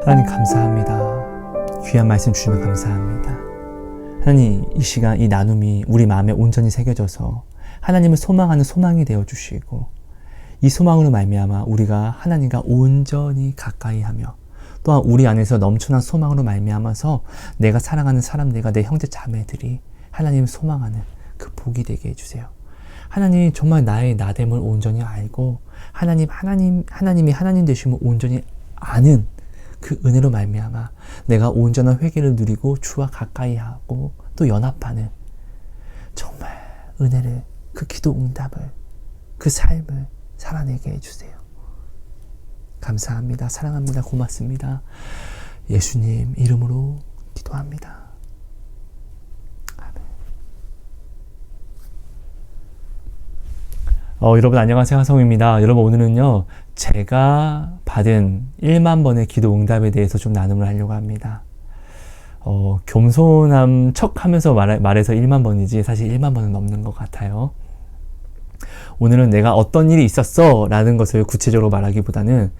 하나님 감사합니다. 귀한 말씀 주시면 감사합니다. 하나님, 이 시간 이 나눔이 우리 마음에 온전히 새겨져서 하나님을 소망하는 소망이 되어 주시고, 이 소망으로 말미암아 우리가 하나님과 온전히 가까이하며, 또한 우리 안에서 넘쳐난 소망으로 말미암아서 내가 사랑하는 사람들과 내 형제 자매들이 하나님을 소망하는 그 복이 되게 해주세요. 하나님, 정말 나의 나됨을 온전히 알고 하나님이 하나님 되심을 온전히 아는 그 은혜로 말미암아 내가 온전한 회개를 누리고 주와 가까이하고 또 연합하는 정말 은혜를, 그 기도 응답을, 그 삶을 살아내게 해주세요. 감사합니다. 사랑합니다. 고맙습니다. 예수님 이름으로 기도합니다. 여러분 안녕하세요. 하성입니다. 여러분, 오늘은요, 제가 받은 1만 번의 기도 응답에 대해서 좀 나눔을 하려고 합니다. 겸손한 척 하면서 말해서 1만 번이지 사실 1만 번은 넘는 것 같아요. 오늘은 내가 어떤 일이 있었어 라는 것을 구체적으로 말하기보다는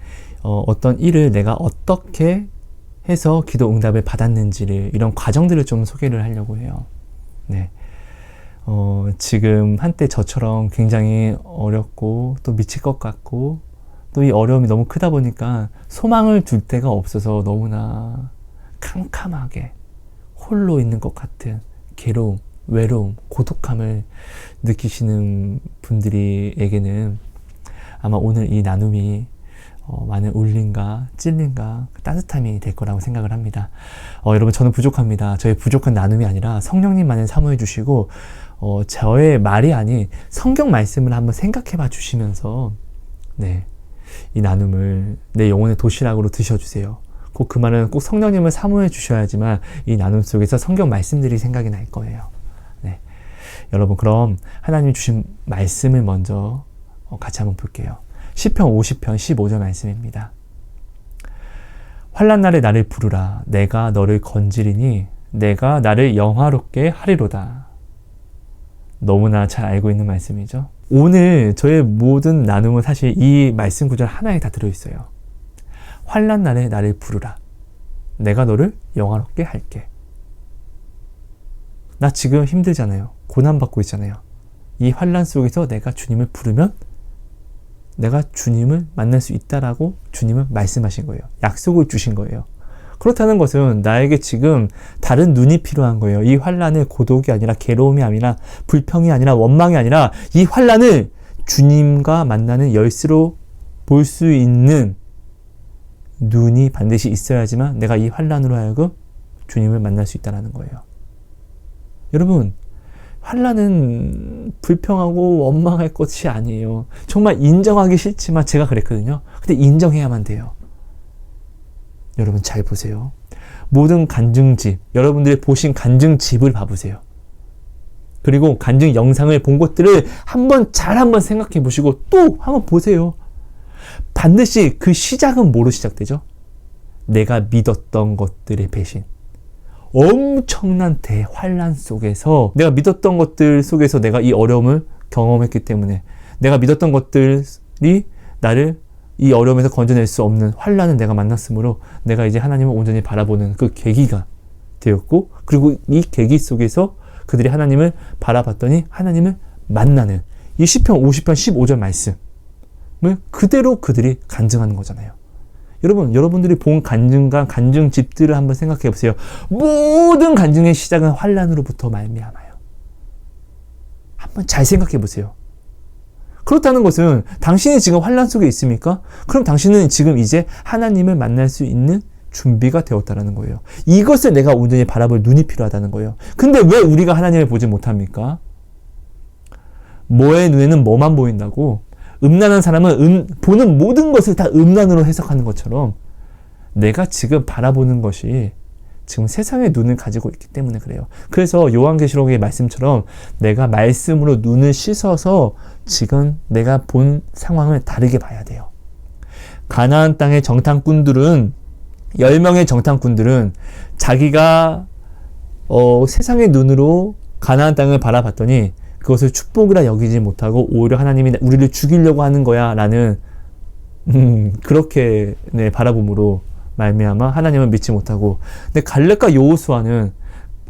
어떤 일을 내가 어떻게 해서 기도 응답을 받았는지를, 이런 과정들을 좀 소개를 하려고 해요. 네. 지금 한때 저처럼 굉장히 어렵고 또 미칠 것 같고 또 이 어려움이 너무 크다 보니까 소망을 둘 데가 없어서 너무나 캄캄하게 홀로 있는 것 같은 괴로움, 외로움, 고독함을 느끼시는 분들에게는 아마 오늘 이 나눔이 많은 울림과 찔림과 따뜻함이 될 거라고 생각을 합니다. 여러분, 저는 부족합니다. 저의 부족한 나눔이 아니라 성령님만을 사모해 주시고 저의 말이 아닌 성경 말씀을 한번 생각해 봐 주시면서 이 나눔을 내 영혼의 도시락으로 드셔주세요. 꼭 그 말은 꼭 성령님을 사모해 주셔야지만 이 나눔 속에서 성경 말씀들이 생각이 날 거예요. 여러분, 그럼 하나님이 주신 말씀을 먼저 같이 한번 볼게요. 시편 50편 15절 말씀입니다. 환난 날에 나를 부르라. 내가 너를 건지리니 내가 나를 영화롭게 하리로다. 너무나 잘 알고 있는 말씀이죠. 오늘 저의 모든 나눔은 사실 이 말씀 구절 하나에 다 들어있어요. 환난 날에 나를 부르라. 내가 너를 영화롭게 할게. 나 지금 힘들잖아요. 고난받고 있잖아요. 이 환난 속에서 내가 주님을 부르면 내가 주님을 만날 수 있다라고 주님은 말씀하신 거예요. 약속을 주신 거예요. 그렇다는 것은 나에게 지금 다른 눈이 필요한 거예요. 이 환난을 고독이 아니라, 괴로움이 아니라, 불평이 아니라, 원망이 아니라 이 환난을 주님과 만나는 열쇠로 볼 수 있는 눈이 반드시 있어야지만 내가 이 환난으로 하여금 주님을 만날 수 있다는 거예요. 여러분, 환난은 불평하고 원망할 것이 아니에요. 정말 인정하기 싫지만 제가 그랬거든요. 근데 인정해야만 돼요. 여러분, 잘 보세요. 모든 간증집, 여러분들이 보신 간증집을 봐보세요. 그리고 간증 영상을 본 것들을 한번 생각해 보시고 또 한번 보세요. 반드시 그 시작은 뭐로 시작되죠? 내가 믿었던 것들의 배신. 엄청난 대환란 속에서, 내가 믿었던 것들 속에서 내가 이 어려움을 경험했기 때문에, 내가 믿었던 것들이 나를 이 어려움에서 건져낼 수 없는 환란을 내가 만났으므로 내가 이제 하나님을 온전히 바라보는 그 계기가 되었고, 그리고 이 계기 속에서 그들이 하나님을 바라봤더니 하나님을 만나는 이 시편 50편 15절 말씀을 그대로 그들이 간증하는 거잖아요. 여러분, 여러분들이 본 간증과 간증집들을 한번 생각해 보세요. 모든 간증의 시작은 환란으로부터 말미암아요. 한번 잘 생각해 보세요. 그렇다는 것은 당신이 지금 환란 속에 있습니까? 그럼 당신은 지금 이제 하나님을 만날 수 있는 준비가 되었다는 거예요. 이것을 내가 온전히 바라볼 눈이 필요하다는 거예요. 근데 왜 우리가 하나님을 보지 못합니까? 뭐의 눈에는 뭐만 보인다고? 음란한 사람은 보는 모든 것을 다 음란으로 해석하는 것처럼 내가 지금 바라보는 것이 지금 세상의 눈을 가지고 있기 때문에 그래요. 그래서 요한계시록의 말씀처럼 내가 말씀으로 눈을 씻어서 지금 내가 본 상황을 다르게 봐야 돼요. 가나안 땅의 정탐꾼들은, 10명의 정탐꾼들은 자기가 세상의 눈으로 가나안 땅을 바라봤더니 그것을 축복이라 여기지 못하고 오히려 하나님이 우리를 죽이려고 하는 거야 라는 그렇게 바라봄으로 말미암아 하나님을 믿지 못하고. 근데 갈렙과 여호수아는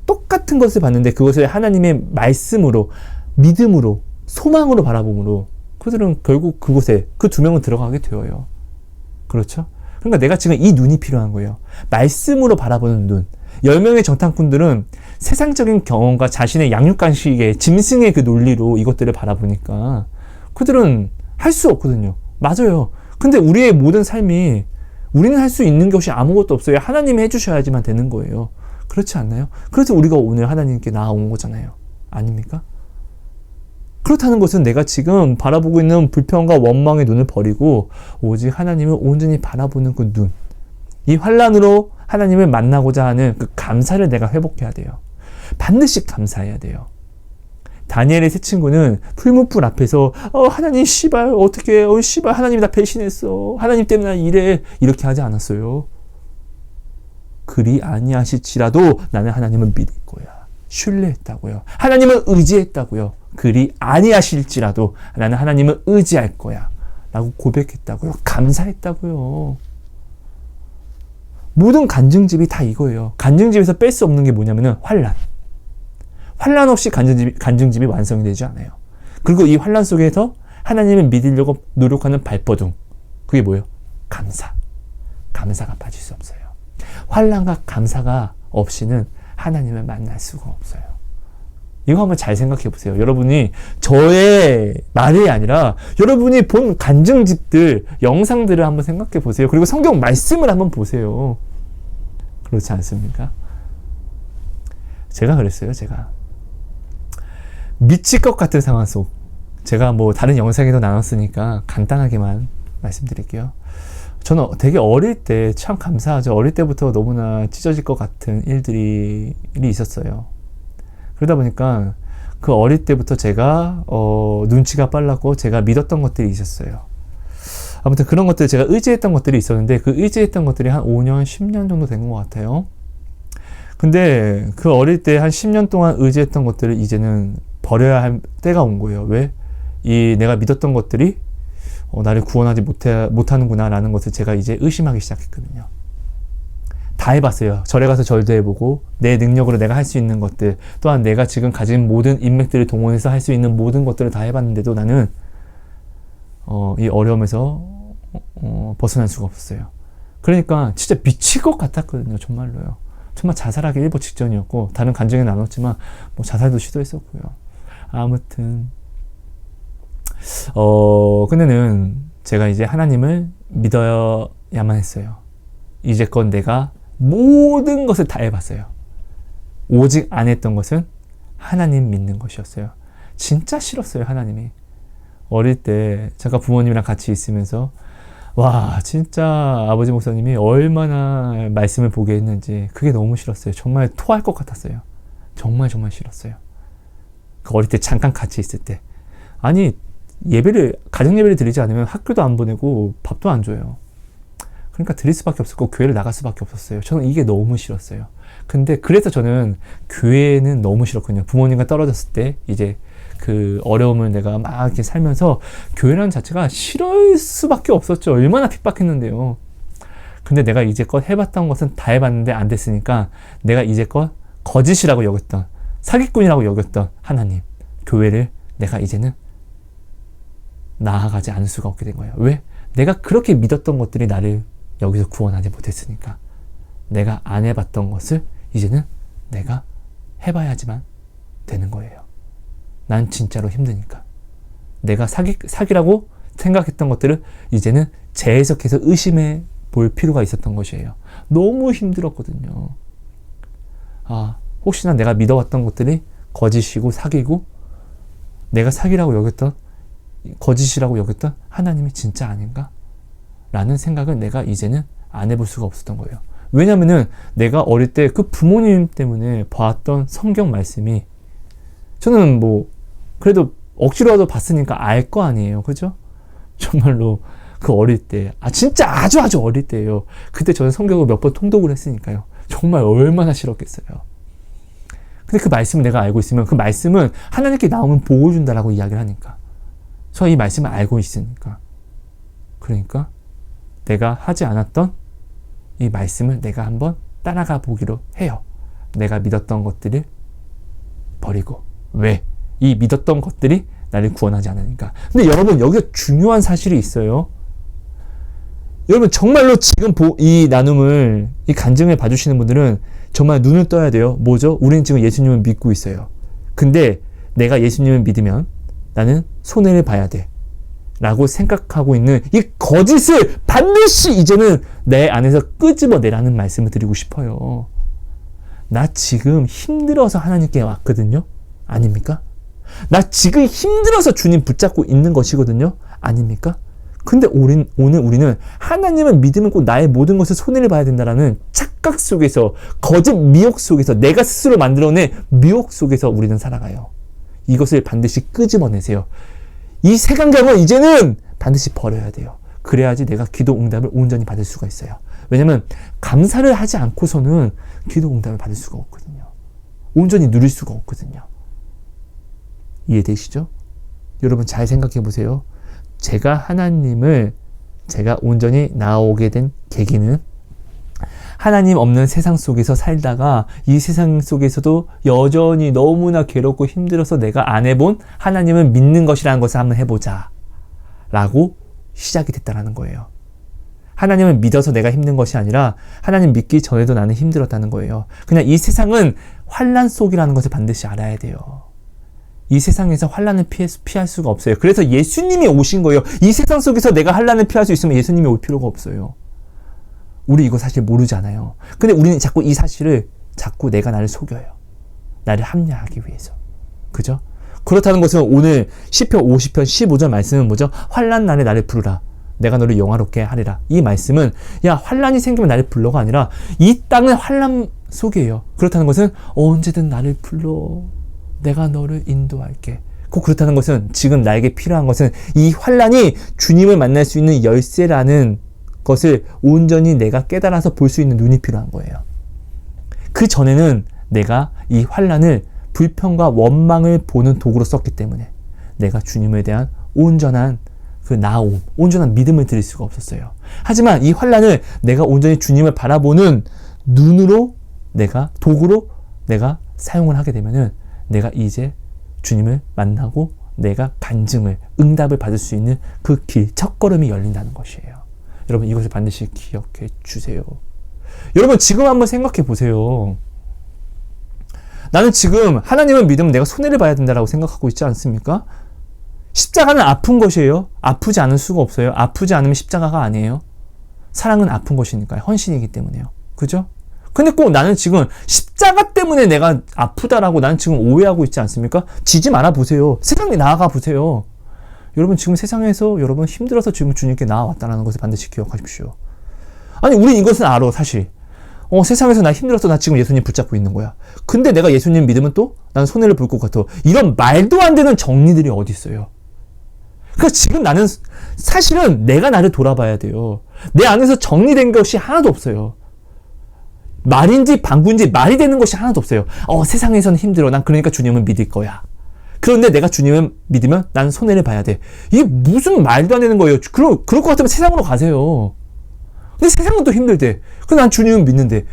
똑같은 것을 봤는데 그것을 하나님의 말씀으로, 믿음으로, 소망으로 바라봄으로 그들은 결국 그곳에 그 두 명은 들어가게 되어요. 그렇죠? 그러니까 내가 지금 이 눈이 필요한 거예요. 말씀으로 바라보는 눈. 10명의 정탐꾼들은 세상적인 경험과 자신의 양육간식의 짐승의 그 논리로 이것들을 바라보니까 그들은 할 수 없거든요. 맞아요. 근데 우리의 모든 삶이 우리는 할 수 있는 것이 아무것도 없어요. 하나님이 해주셔야지만 되는 거예요. 그렇지 않나요? 그래서 우리가 오늘 하나님께 나아온 거잖아요. 아닙니까? 그렇다는 것은 내가 지금 바라보고 있는 불평과 원망의 눈을 버리고 오직 하나님을 온전히 바라보는 그 눈. 이 환난으로 하나님을 만나고자 하는 그 감사를 내가 회복해야 돼요. 반드시 감사해야 돼요. 다니엘의 세 친구는 풀무불 앞에서 하나님 씨발 어떻게 씨발 하나님이 나 배신했어. 하나님 때문에 나 이래. 이렇게 하지 않았어요. 그리 아니하실지라도 나는 하나님을 믿을 거야. 신뢰했다고요. 하나님을 의지했다고요. 그리 아니하실지라도 나는 하나님을 의지할 거야. 라고 고백했다고요. 감사했다고요. 모든 간증집이 다 이거예요. 간증집에서 뺄 수 없는 게 뭐냐면은 환난. 환난 없이 간증집이 완성이 되지 않아요. 그리고 이 환난 속에서 하나님을 믿으려고 노력하는 발버둥. 그게 뭐예요? 감사. 감사가 빠질 수 없어요. 환난과 감사가 없이는 하나님을 만날 수가 없어요. 이거 한번 잘 생각해 보세요. 여러분이 저의 말이 아니라 여러분이 본 간증집들, 영상들을 한번 생각해 보세요. 그리고 성경 말씀을 한번 보세요. 그렇지 않습니까? 제가 그랬어요. 제가 미칠 것 같은 상황 속, 제가 뭐 다른 영상에도 나눴으니까 간단하게만 말씀드릴게요. 저는 되게 어릴 때 참 감사하죠. 어릴 때부터 너무나 찢어질 것 같은 일들이 있었어요. 그러다 보니까 그 어릴 때부터 제가 눈치가 빨랐고 제가 믿었던 것들이 있었어요. 아무튼 그런 것들, 제가 의지했던 것들이 있었는데 그 의지했던 것들이 한 5년, 10년 정도 된 것 같아요. 근데 그 어릴 때 한 10년 동안 의지했던 것들을 이제는 버려야 할 때가 온 거예요. 왜? 내가 믿었던 것들이 나를 구원하지 못하는구나 라는 것을 제가 이제 의심하기 시작했거든요. 다 해봤어요. 절에 가서 절도 해보고 내 능력으로 내가 할 수 있는 것들, 또한 내가 지금 가진 모든 인맥들을 동원해서 할 수 있는 모든 것들을 다 해봤는데도 나는 이 어려움에서 벗어날 수가 없었어요. 그러니까 진짜 미칠 것 같았거든요. 정말로요. 정말 자살하기 일보 직전이었고, 다른 간증에 나눴지만 뭐 자살도 시도했었고요. 아무튼 근데는 제가 이제 하나님을 믿어야만 했어요. 이제껏 내가 모든 것을 다 해봤어요. 오직 안 했던 것은 하나님 믿는 것이었어요. 진짜 싫었어요. 하나님이. 어릴 때 제가 부모님이랑 같이 있으면서 와, 진짜 아버지 목사님이 얼마나 말씀을 보게 했는지 그게 너무 싫었어요. 정말 토할 것 같았어요. 정말 싫었어요. 그 어릴 때 잠깐 같이 있을 때, 아니 가정 예배를 드리지 않으면 학교도 안 보내고 밥도 안 줘요. 그러니까 드릴 수밖에 없었고 교회를 나갈 수밖에 없었어요. 저는 이게 너무 싫었어요. 근데 그래서 저는 교회는 너무 싫었거든요. 부모님과 떨어졌을 때 이제 그 어려움을 내가 막 이렇게 살면서 교회라는 자체가 싫을 수밖에 없었죠. 얼마나 핍박했는데요. 근데 내가 이제껏 해봤던 것은 다 해봤는데 안 됐으니까 내가 이제껏 거짓이라고 여겼던, 사기꾼이라고 여겼던 하나님, 교회를 내가 이제는 나아가지 않을 수가 없게 된 거예요. 왜? 내가 그렇게 믿었던 것들이 나를 여기서 구원하지 못했으니까. 내가 안 해봤던 것을 이제는 내가 해봐야지만 되는 거예요. 난 진짜로 힘드니까. 내가 사기라고 생각했던 것들을 이제는 재해석해서 의심해 볼 필요가 있었던 것이에요. 너무 힘들었거든요. 혹시나 내가 믿어왔던 것들이 거짓이고 사기고, 내가 사기라고 여겼던, 거짓이라고 여겼던 하나님이 진짜 아닌가? 라는 생각을 내가 이제는 안 해볼 수가 없었던 거예요. 왜냐면은 내가 어릴 때 그 부모님 때문에 봤던 성경 말씀이, 저는 뭐 그래도 억지로라도 봤으니까 알 거 아니에요. 그죠? 정말로 그 어릴 때, 진짜 아주 어릴 때예요. 그때 저는 성경을 몇 번 통독을 했으니까요. 정말 얼마나 싫었겠어요. 근데 그 말씀을 내가 알고 있으면, 그 말씀은 하나님께 나오면 복을 준다라고 이야기를 하니까, 저 이 말씀을 알고 있으니까, 그러니까 내가 하지 않았던 이 말씀을 내가 한번 따라가 보기로 해요. 내가 믿었던 것들을 버리고. 왜? 이 믿었던 것들이 나를 구원하지 않으니까. 근데 여러분, 여기서 중요한 사실이 있어요. 여러분, 정말로 지금 이 나눔을, 이 간증을 봐주시는 분들은 정말 눈을 떠야 돼요. 뭐죠? 우리는 지금 예수님을 믿고 있어요. 근데 내가 예수님을 믿으면 나는 손해를 봐야 돼 라고 생각하고 있는 이 거짓을 반드시 이제는 내 안에서 끄집어내라는 말씀을 드리고 싶어요. 나 지금 힘들어서 하나님께 왔거든요? 아닙니까? 나 지금 힘들어서 주님 붙잡고 있는 것이거든요? 아닙니까? 근데 오늘 우리는 하나님을 믿으면 꼭 나의 모든 것을 손해를 봐야 된다라는 착각 속에서, 거짓 미혹 속에서, 내가 스스로 만들어낸 미혹 속에서 우리는 살아가요. 이것을 반드시 끄집어내세요. 이 색안경을 이제는 반드시 버려야 돼요. 그래야지 내가 기도 응답을 온전히 받을 수가 있어요. 왜냐면 감사를 하지 않고서는 기도 응답을 받을 수가 없거든요. 온전히 누릴 수가 없거든요. 이해되시죠? 여러분 잘 생각해 보세요. 제가 온전히 나오게 된 계기는 하나님 없는 세상 속에서 살다가 이 세상 속에서도 여전히 너무나 괴롭고 힘들어서 내가 안 해본 하나님을 믿는 것이라는 것을 한번 해보자 라고 시작이 됐다는 거예요. 하나님을 믿어서 내가 힘든 것이 아니라 하나님 믿기 전에도 나는 힘들었다는 거예요. 그냥 이 세상은 환난 속이라는 것을 반드시 알아야 돼요. 이 세상에서 환난을 피할 수가 없어요. 그래서 예수님이 오신 거예요. 이 세상 속에서 내가 환난을 피할 수 있으면 예수님이 올 필요가 없어요. 우리 이거 사실 모르잖아요. 근데 우리는 자꾸 이 사실을 내가 나를 속여요. 나를 합리화하기 위해서. 그죠? 그렇다는 것은 오늘 시편 50편 15절 말씀은 뭐죠? 환난 날에 나를 부르라. 내가 너를 영화롭게 하리라. 이 말씀은 야 환난이 생기면 나를 불러가 아니라 이 땅은 환난 속이에요. 그렇다는 것은 언제든 나를 불러. 내가 너를 인도할게. 꼭 그렇다는 것은 지금 나에게 필요한 것은 이 환난이 주님을 만날 수 있는 열쇠라는 것을 온전히 내가 깨달아서 볼 수 있는 눈이 필요한 거예요. 그 전에는 내가 이 환난을 불평과 원망을 보는 도구로 썼기 때문에 내가 주님에 대한 온전한 그 나옴, 온전한 믿음을 드릴 수가 없었어요. 하지만 이 환난을 내가 온전히 주님을 바라보는 눈으로 도구로 내가 사용을 하게 되면은 내가 이제 주님을 만나고 내가 간증을, 응답을 받을 수 있는 그 길, 첫걸음이 열린다는 것이에요. 여러분 이것을 반드시 기억해 주세요. 여러분 지금 한번 생각해 보세요. 나는 지금 하나님을 믿으면 내가 손해를 봐야 된다고 생각하고 있지 않습니까? 십자가는 아픈 것이에요. 아프지 않을 수가 없어요. 아프지 않으면 십자가가 아니에요. 사랑은 아픈 것이니까요. 헌신이기 때문에요. 그죠? 근데 꼭 나는 지금 십자가 때문에 내가 아프다라고 나는 지금 오해하고 있지 않습니까? 지지 말아 보세요. 세상에 나아가 보세요. 여러분 지금 세상에서 여러분 힘들어서 지금 주님께 나아왔다는 것을 반드시 기억하십시오. 아니 우린 이것은 알아 사실. 세상에서 나 힘들어서 나 지금 예수님 붙잡고 있는 거야. 근데 내가 예수님 믿으면 또 나는 손해를 볼 것 같아. 이런 말도 안 되는 정리들이 어디 있어요. 그러니까 지금 나는 사실은 내가 나를 돌아봐야 돼요. 내 안에서 정리된 것이 하나도 없어요. 말인지 방구인지 말이 되는 것이 하나도 없어요. 세상에서는 힘들어. 난 그러니까 주님을 믿을 거야. 그런데 내가 주님을 믿으면 난 손해를 봐야 돼. 이게 무슨 말도 안 되는 거예요. 그럴 것 같으면 세상으로 가세요. 근데 세상은 또 힘들대. 그래서 난 주님을 믿는데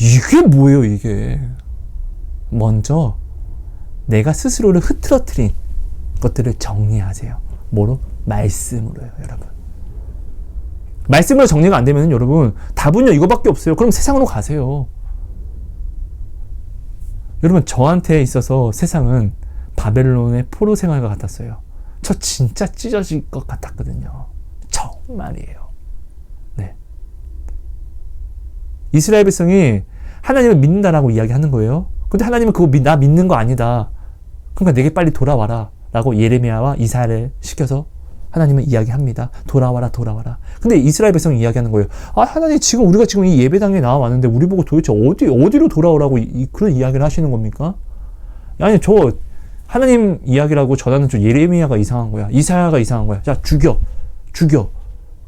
이게 뭐예요 이게. 먼저 내가 스스로를 흐트러뜨린 것들을 정리하세요. 뭐로? 말씀으로요 여러분. 말씀으로 정리가 안 되면 여러분 답은요 이거밖에 없어요. 그럼 세상으로 가세요. 여러분 저한테 있어서 세상은 바벨론의 포로 생활과 같았어요. 저 진짜 찢어질 것 같았거든요. 정말이에요. 네. 이스라엘 백성이 하나님을 믿는다라고 이야기하는 거예요. 근데 하나님은 그거 나 믿는 거 아니다. 그러니까 내게 빨리 돌아와라 라고 예레미야와 이사야를 시켜서 하나님은 이야기합니다. 돌아와라. 근데 이스라엘 백성이 이야기하는 거예요. 하나님 우리가 지금 이 예배당에 나와왔는데 우리 보고 도대체 어디로 돌아오라고 그런 이야기를 하시는 겁니까? 아니 저 하나님 이야기라고 전하는 저 예레미야가 이상한 거야. 이사야가 이상한 거야. 자 죽여.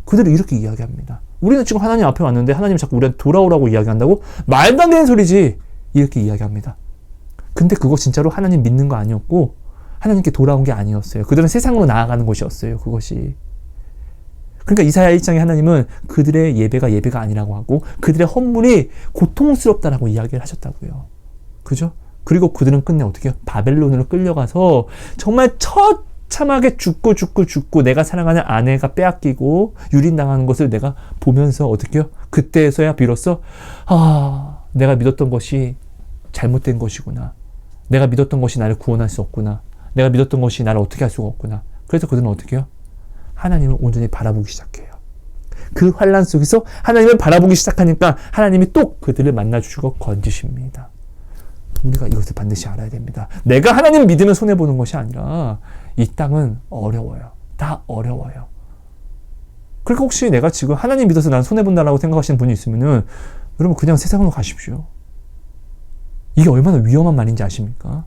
그들은 이렇게 이야기합니다. 우리는 지금 하나님 앞에 왔는데 하나님이 자꾸 우리한테 돌아오라고 이야기한다고? 말도 안 되는 소리지. 이렇게 이야기합니다. 근데 그거 진짜로 하나님 믿는 거 아니었고 하나님께 돌아온 게 아니었어요. 그들은 세상으로 나아가는 것이었어요. 그것이. 그러니까 이사야 1장에 하나님은 그들의 예배가 아니라고 하고 그들의 헌물이 고통스럽다라고 이야기를 하셨다고요. 그죠? 그리고 그들은 끝내 어떻게 해요? 바벨론으로 끌려가서 정말 처참하게 죽고 내가 사랑하는 아내가 빼앗기고 유린당하는 것을 내가 보면서 어떻게 해요? 그때서야 비로소 내가 믿었던 것이 잘못된 것이구나. 내가 믿었던 것이 나를 구원할 수 없구나. 내가 믿었던 것이 나를 어떻게 할 수가 없구나. 그래서 그들은 어떻게 해요? 하나님을 온전히 바라보기 시작해요. 그 환난 속에서 하나님을 바라보기 시작하니까 하나님이 또 그들을 만나주시고 건지십니다. 우리가 이것을 반드시 알아야 됩니다. 내가 하나님 믿으면 손해보는 것이 아니라 이 땅은 어려워요. 다 어려워요. 그러니까 혹시 내가 지금 하나님 믿어서 난 손해본다라고 생각하시는 분이 있으면은 여러분 그냥 세상으로 가십시오. 이게 얼마나 위험한 말인지 아십니까?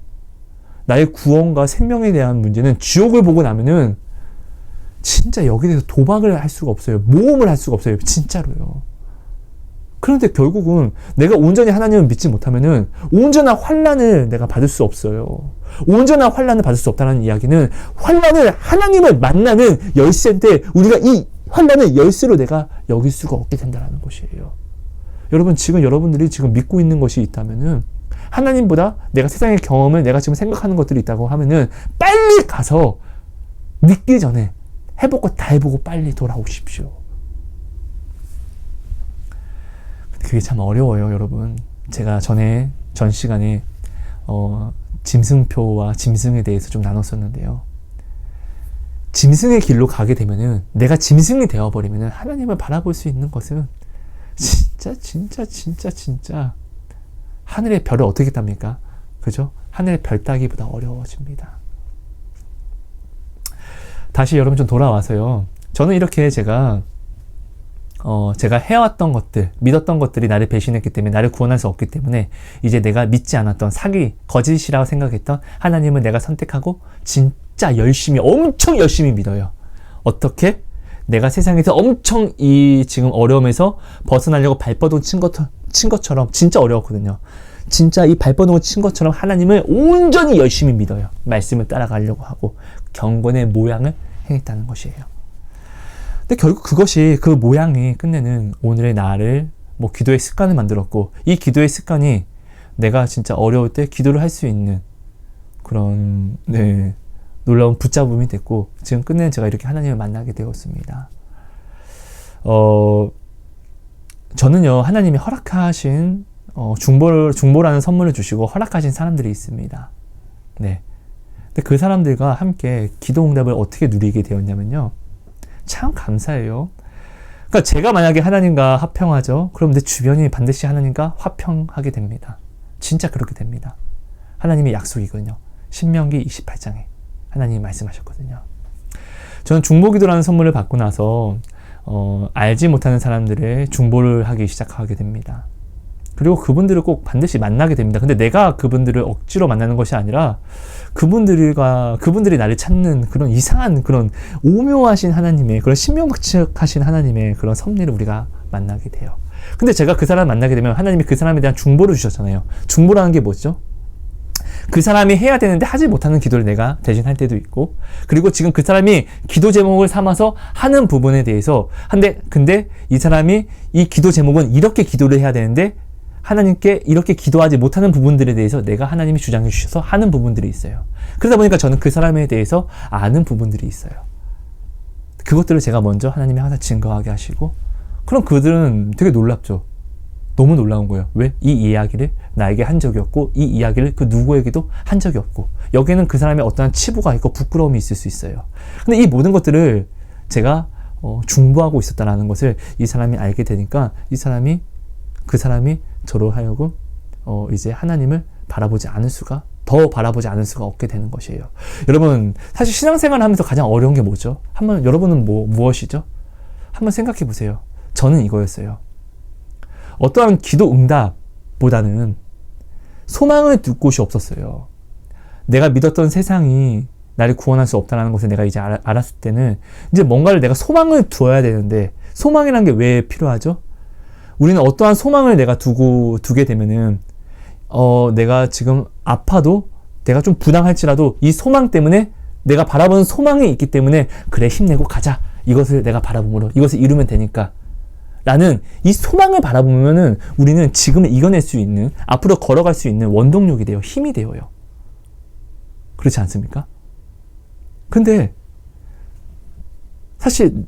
나의 구원과 생명에 대한 문제는 지옥을 보고 나면은 진짜 여기에 대해서 도박을 할 수가 없어요. 모험을 할 수가 없어요. 진짜로요. 그런데 결국은 내가 온전히 하나님을 믿지 못하면은 온전한 환난을 내가 받을 수 없어요. 온전한 환난을 받을 수 없다는 이야기는 환난을 하나님을 만나는 열쇠인데 우리가 이 환난을 열쇠로 내가 여길 수가 없게 된다는 것이에요. 여러분 지금 여러분들이 지금 믿고 있는 것이 있다면은 하나님보다 내가 세상의 경험을 내가 지금 생각하는 것들이 있다고 하면은 빨리 가서 믿기 전에 해볼 것 다 해보고 빨리 돌아오십시오. 그게 참 어려워요, 여러분. 제가 전 시간에 짐승표와 짐승에 대해서 좀 나눴었는데요. 짐승의 길로 가게 되면은 내가 짐승이 되어버리면은 하나님을 바라볼 수 있는 것은 진짜 하늘의 별을 어떻게 땁니까? 그죠? 하늘의 별 따기보다 어려워집니다. 다시 여러분 좀 돌아와서요. 저는 이렇게 제가 해왔던 것들, 믿었던 것들이 나를 배신했기 때문에 나를 구원할 수 없기 때문에 이제 내가 믿지 않았던 사기, 거짓이라고 생각했던 하나님을 내가 선택하고 진짜 엄청 열심히 믿어요. 어떻게? 내가 세상에서 엄청 이 지금 어려움에서 벗어나려고 발버둥 친 것처럼 진짜 어려웠거든요. 진짜 이 발버둥을 친 것처럼 하나님을 온전히 열심히 믿어요. 말씀을 따라가려고 하고 경건의 모양을 행했다는 것이에요. 근데 결국 그 모양이 끝내는 오늘의 나를 기도의 습관을 만들었고 이 기도의 습관이 내가 진짜 어려울 때 기도를 할 수 있는 그런 놀라운 붙잡음이 됐고 지금 끝내는 제가 이렇게 하나님을 만나게 되었습니다. 저는요 하나님이 허락하신 중보라는 선물을 주시고 허락하신 사람들이 있습니다. 네. 근데 그 사람들과 함께 기도 응답을 어떻게 누리게 되었냐면요. 참 감사해요. 그러니까 제가 만약에 하나님과 화평하죠. 그럼 내 주변이 반드시 하나님과 화평하게 됩니다. 진짜 그렇게 됩니다. 하나님의 약속이거든요. 신명기 28장에 하나님이 말씀하셨거든요. 저는 중보기도라는 선물을 받고 나서 알지 못하는 사람들의 중보를 하기 시작하게 됩니다. 그리고 그분들을 꼭 반드시 만나게 됩니다. 근데 내가 그분들을 억지로 만나는 것이 아니라 그분들이 나를 찾는 그런 이상한 그런 오묘하신 하나님의 그런 신명박측하신 하나님의 그런 섭리를 우리가 만나게 돼요. 근데 제가 그 사람을 만나게 되면 하나님이 그 사람에 대한 중보를 주셨잖아요. 중보라는 게 뭐죠? 그 사람이 해야 되는데 하지 못하는 기도를 내가 대신 할 때도 있고 그리고 지금 그 사람이 기도 제목을 삼아서 하는 부분에 대해서 근데 이 사람이 이 기도 제목은 이렇게 기도를 해야 되는데 하나님께 이렇게 기도하지 못하는 부분들에 대해서 내가 하나님이 주장해 주셔서 하는 부분들이 있어요. 그러다 보니까 저는 그 사람에 대해서 아는 부분들이 있어요. 그것들을 제가 먼저 하나님이 항상 증거하게 하시고 그럼 그들은 되게 놀랍죠. 너무 놀라운 거예요. 왜? 이 이야기를 나에게 한 적이 없고 이 이야기를 그 누구에게도 한 적이 없고 여기에는 그 사람의 어떠한 치부가 있고 부끄러움이 있을 수 있어요. 근데 이 모든 것들을 제가 중보하고 있었다는 것을 이 사람이 알게 되니까 그 사람이 저로 하여금 이제 하나님을 더 바라보지 않을 수가 없게 되는 것이에요. 여러분 사실 신앙생활을 하면서 가장 어려운 게 뭐죠? 여러분은 무엇이죠? 한번 생각해 보세요. 저는 이거였어요. 어떠한 기도 응답보다는 소망을 둘 곳이 없었어요. 내가 믿었던 세상이 나를 구원할 수 없다는 것을 내가 이제 알았을 때는 이제 뭔가를 내가 소망을 두어야 되는데 소망이라는 게 왜 필요하죠? 우리는 어떠한 소망을 내가 두게 되면은 내가 지금 아파도 내가 좀 부당할지라도 이 소망 때문에 내가 바라보는 소망이 있기 때문에 그래 힘내고 가자 이것을 내가 바라봄으로 이것을 이루면 되니까 라는 이 소망을 바라보면은 우리는 지금을 이겨낼 수 있는, 앞으로 걸어갈 수 있는 원동력이 돼요. 힘이 되어요. 그렇지 않습니까? 근데 사실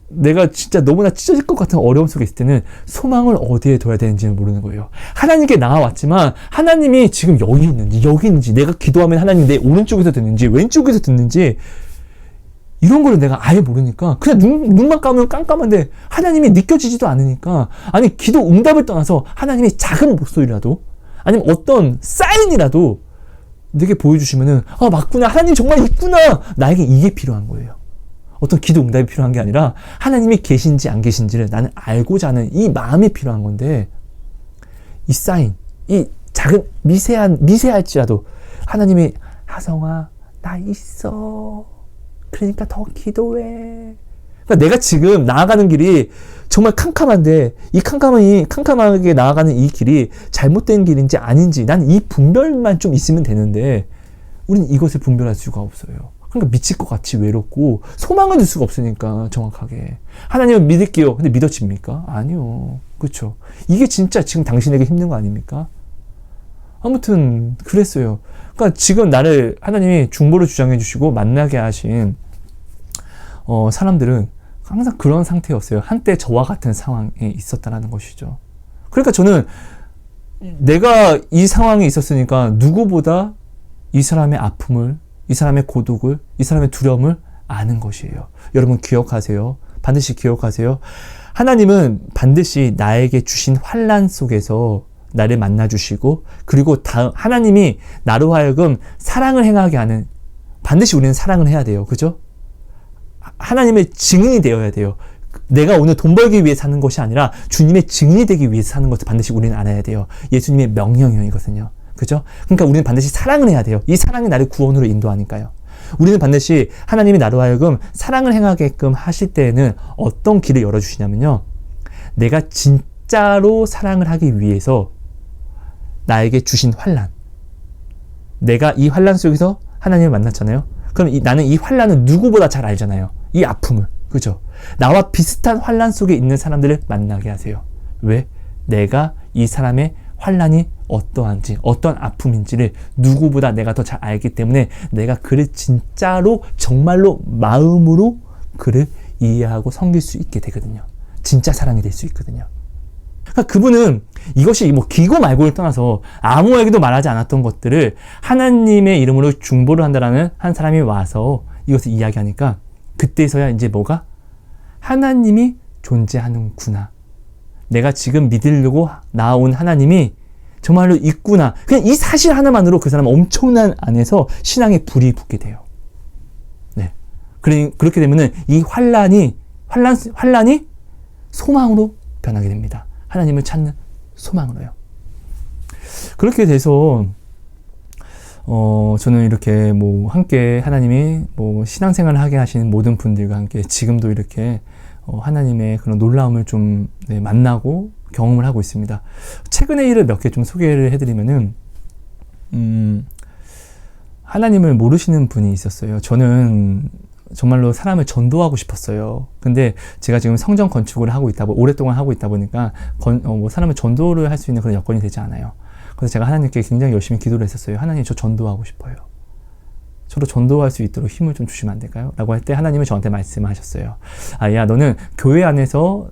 내가 진짜 너무나 찢어질 것 같은 어려움 속에 있을 때는 소망을 어디에 둬야 되는지는 모르는 거예요. 하나님께 나와왔지만 하나님이 지금 여기 있는지 내가 기도하면 하나님이 내 오른쪽에서 듣는지 왼쪽에서 듣는지 이런 거를 내가 아예 모르니까 그냥 눈만 감으면 깜깜한데 하나님이 느껴지지도 않으니까, 아니 기도 응답을 떠나서 하나님이 작은 목소리라도 아니면 어떤 사인이라도 내게 보여주시면은 맞구나, 하나님 정말 있구나, 나에게 이게 필요한 거예요. 어떤 기도 응답이 필요한 게 아니라 하나님이 계신지 안 계신지를 나는 알고자 하는 이 마음이 필요한 건데, 이 사인, 이 작은 미세할지라도 하나님이 하성아 나 있어, 그러니까 더 기도해. 그러니까 내가 지금 나아가는 길이 정말 캄캄한데 이 캄캄하게 나아가는 이 길이 잘못된 길인지 아닌지 난 이 분별만 좀 있으면 되는데 우리는 이것을 분별할 수가 없어요. 그러니까 미칠 것 같이 외롭고 소망을 둘 수가 없으니까. 정확하게 하나님을 믿을게요. 근데 믿어집니까? 아니요. 그렇죠. 이게 진짜 지금 당신에게 힘든 거 아닙니까? 아무튼 그랬어요. 그러니까 지금 나를 하나님이 중보를 주장해 주시고 만나게 하신 사람들은 항상 그런 상태였어요. 한때 저와 같은 상황에 있었다라는 것이죠. 그러니까 저는 내가 이 상황에 있었으니까 누구보다 이 사람의 아픔을, 이 사람의 고독을, 이 사람의 두려움을 아는 것이에요. 여러분 기억하세요. 반드시 기억하세요. 하나님은 반드시 나에게 주신 환난 속에서 나를 만나주시고, 그리고 하나님이 나로 하여금 사랑을 행하게 하는, 반드시 우리는 사랑을 해야 돼요. 그죠? 하나님의 증인이 되어야 돼요. 내가 오늘 돈 벌기 위해 사는 것이 아니라 주님의 증인이 되기 위해서 사는 것을 반드시 우리는 알아야 돼요. 예수님의 명령이에요, 이것은요. 그죠? 그러니까 우리는 반드시 사랑을 해야 돼요. 이 사랑이 나를 구원으로 인도하니까요. 우리는 반드시 하나님이 나로 하여금 사랑을 행하게끔 하실 때에는 어떤 길을 열어주시냐면요. 내가 진짜로 사랑을 하기 위해서 나에게 주신 환난, 내가 이 환난 속에서 하나님을 만났잖아요. 그럼 나는 이 환난을 누구보다 잘 알잖아요. 이 아픔을. 그죠? 나와 비슷한 환난 속에 있는 사람들을 만나게 하세요. 왜? 내가 이 사람의 환난이 어떠한지, 어떤 아픔인지를 누구보다 내가 더 잘 알기 때문에 내가 그를 진짜로 정말로 마음으로 그를 이해하고 섬길 수 있게 되거든요. 진짜 사랑이 될 수 있거든요. 그러니까 그분은 이것이 뭐 기고 말고를 떠나서 아무에게도 말하지 않았던 것들을 하나님의 이름으로 중보를 한다라는 한 사람이 와서 이것을 이야기하니까 그때서야 이제 뭐가? 하나님이 존재하는구나. 내가 지금 믿으려고 나온 하나님이 정말로 있구나. 그냥 이 사실 하나만으로 그 사람은 엄청난 안에서 신앙의 불이 붙게 돼요. 네. 그렇게 되면은 이 환란이 소망으로 변하게 됩니다. 하나님을 찾는 소망으로요. 그렇게 돼서 저는 이렇게 뭐 함께 하나님이 뭐 신앙생활을 하게 하시는 모든 분들과 함께 지금도 이렇게 하나님의 그런 놀라움을 좀 만나고 경험을 하고 있습니다. 최근의 일을 몇 개 좀 소개를 해드리면은 하나님을 모르시는 분이 있었어요. 저는 정말로 사람을 전도하고 싶었어요. 근데 제가 지금 성전 건축을 하고 오랫동안 하고 있다 보니까 뭐 사람을 전도를 할 수 있는 그런 여건이 되지 않아요. 그래서 제가 하나님께 굉장히 열심히 기도를 했었어요. 하나님, 저 전도하고 싶어요. 저도 전도할 수 있도록 힘을 좀 주시면 안 될까요? 라고 할 때 하나님은 저한테 말씀하셨어요. 야, 너는 교회 안에서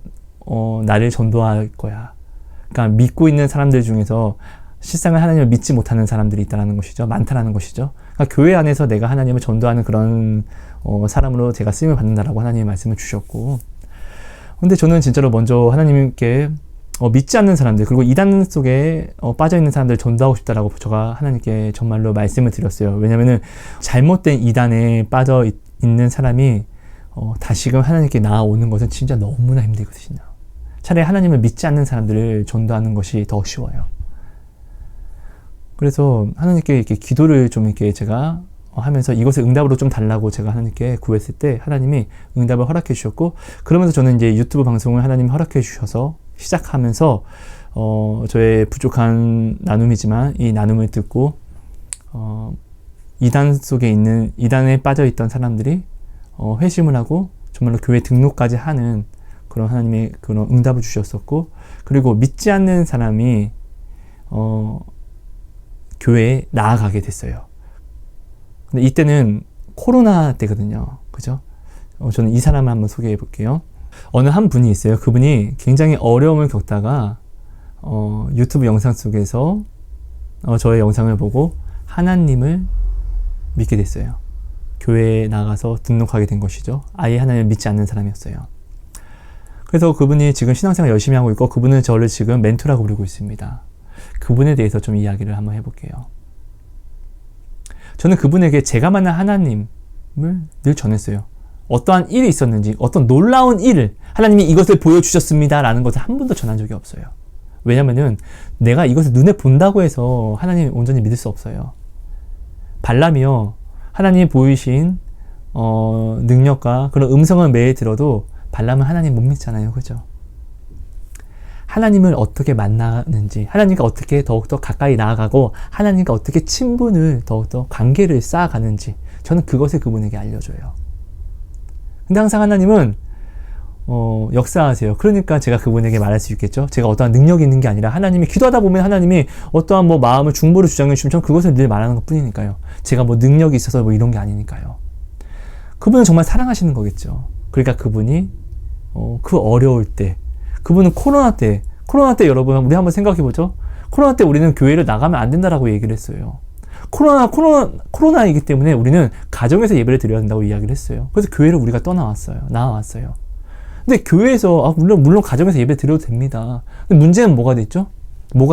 나를 전도할 거야. 그러니까 믿고 있는 사람들 중에서 실상은 하나님을 믿지 못하는 사람들이 있다는 것이죠. 많다라는 것이죠. 그러니까 교회 안에서 내가 하나님을 전도하는 그런 사람으로 제가 쓰임을 받는다라고 하나님의 말씀을 주셨고, 근데 저는 진짜로 먼저 하나님께 믿지 않는 사람들, 그리고 이단 속에 빠져있는 사람들을 전도하고 싶다라고 제가 하나님께 정말로 말씀을 드렸어요. 왜냐면은 잘못된 이단에 빠져 있는 사람이 다시금 하나님께 나아오는 것은 진짜 너무나 힘들거든요. 차라리 하나님을 믿지 않는 사람들을 전도하는 것이 더 쉬워요. 그래서 하나님께 이렇게 기도를 좀 이렇게 제가 하면서 이것을 응답으로 좀 달라고 제가 하나님께 구했을 때 하나님이 응답을 허락해 주셨고, 그러면서 저는 이제 유튜브 방송을 하나님이 허락해 주셔서 시작하면서 저의 부족한 나눔이지만 이 나눔을 듣고 이단에 빠져 있던 사람들이 회심을 하고 정말로 교회 등록까지 하는 그런 하나님의 그런 응답을 주셨었고, 그리고 믿지 않는 사람이 교회에 나아가게 됐어요. 근데 이때는 코로나 때거든요. 그죠? 저는 이 사람을 한번 소개해 볼게요. 어느 한 분이 있어요. 그분이 굉장히 어려움을 겪다가 유튜브 영상 속에서 저의 영상을 보고 하나님을 믿게 됐어요. 교회에 나가서 등록하게 된 것이죠. 아예 하나님을 믿지 않는 사람이었어요. 그래서 그분이 지금 신앙생활 열심히 하고 있고, 그분은 저를 지금 멘토라고 부르고 있습니다. 그분에 대해서 좀 이야기를 한번 해볼게요. 저는 그분에게 제가 만난 하나님을 늘 전했어요. 어떠한 일이 있었는지, 어떤 놀라운 일을 하나님이 이것을 보여주셨습니다 라는 것을 한 번도 전한 적이 없어요. 왜냐면은 내가 이것을 눈에 본다고 해서 하나님을 온전히 믿을 수 없어요. 발람이요, 하나님이 보이신 능력과 그런 음성을 매일 들어도 발람은 하나님 못 믿잖아요. 그죠? 하나님을 어떻게 만나는지, 하나님과 어떻게 더욱더 가까이 나아가고 하나님과 어떻게 친분을 더욱더 관계를 쌓아가는지, 저는 그것을 그분에게 알려줘요. 근데 항상 하나님은 역사하세요. 그러니까 제가 그분에게 말할 수 있겠죠. 제가 어떠한 능력이 있는 게 아니라 하나님이 기도하다 보면 하나님이 어떠한 마음을 중보를 주장해 주시면 저는 그것을 늘 말하는 것 뿐이니까요. 제가 능력이 있어서 이런 게 아니니까요. 그분은 정말 사랑하시는 거겠죠. 그러니까 그분이 그 어려울 때, 그분은 코로나 때 여러분 우리 한번 생각해 보죠. 코로나 때 우리는 교회를 나가면 안 된다라고 얘기를 했어요. 코로나이기 때문에 우리는 가정에서 예배를 드려야 된다고 이야기를 했어요. 그래서 교회를 우리가 나와왔어요. 근데 교회에서 물론 가정에서 예배 드려도 됩니다. 근데 문제는 뭐가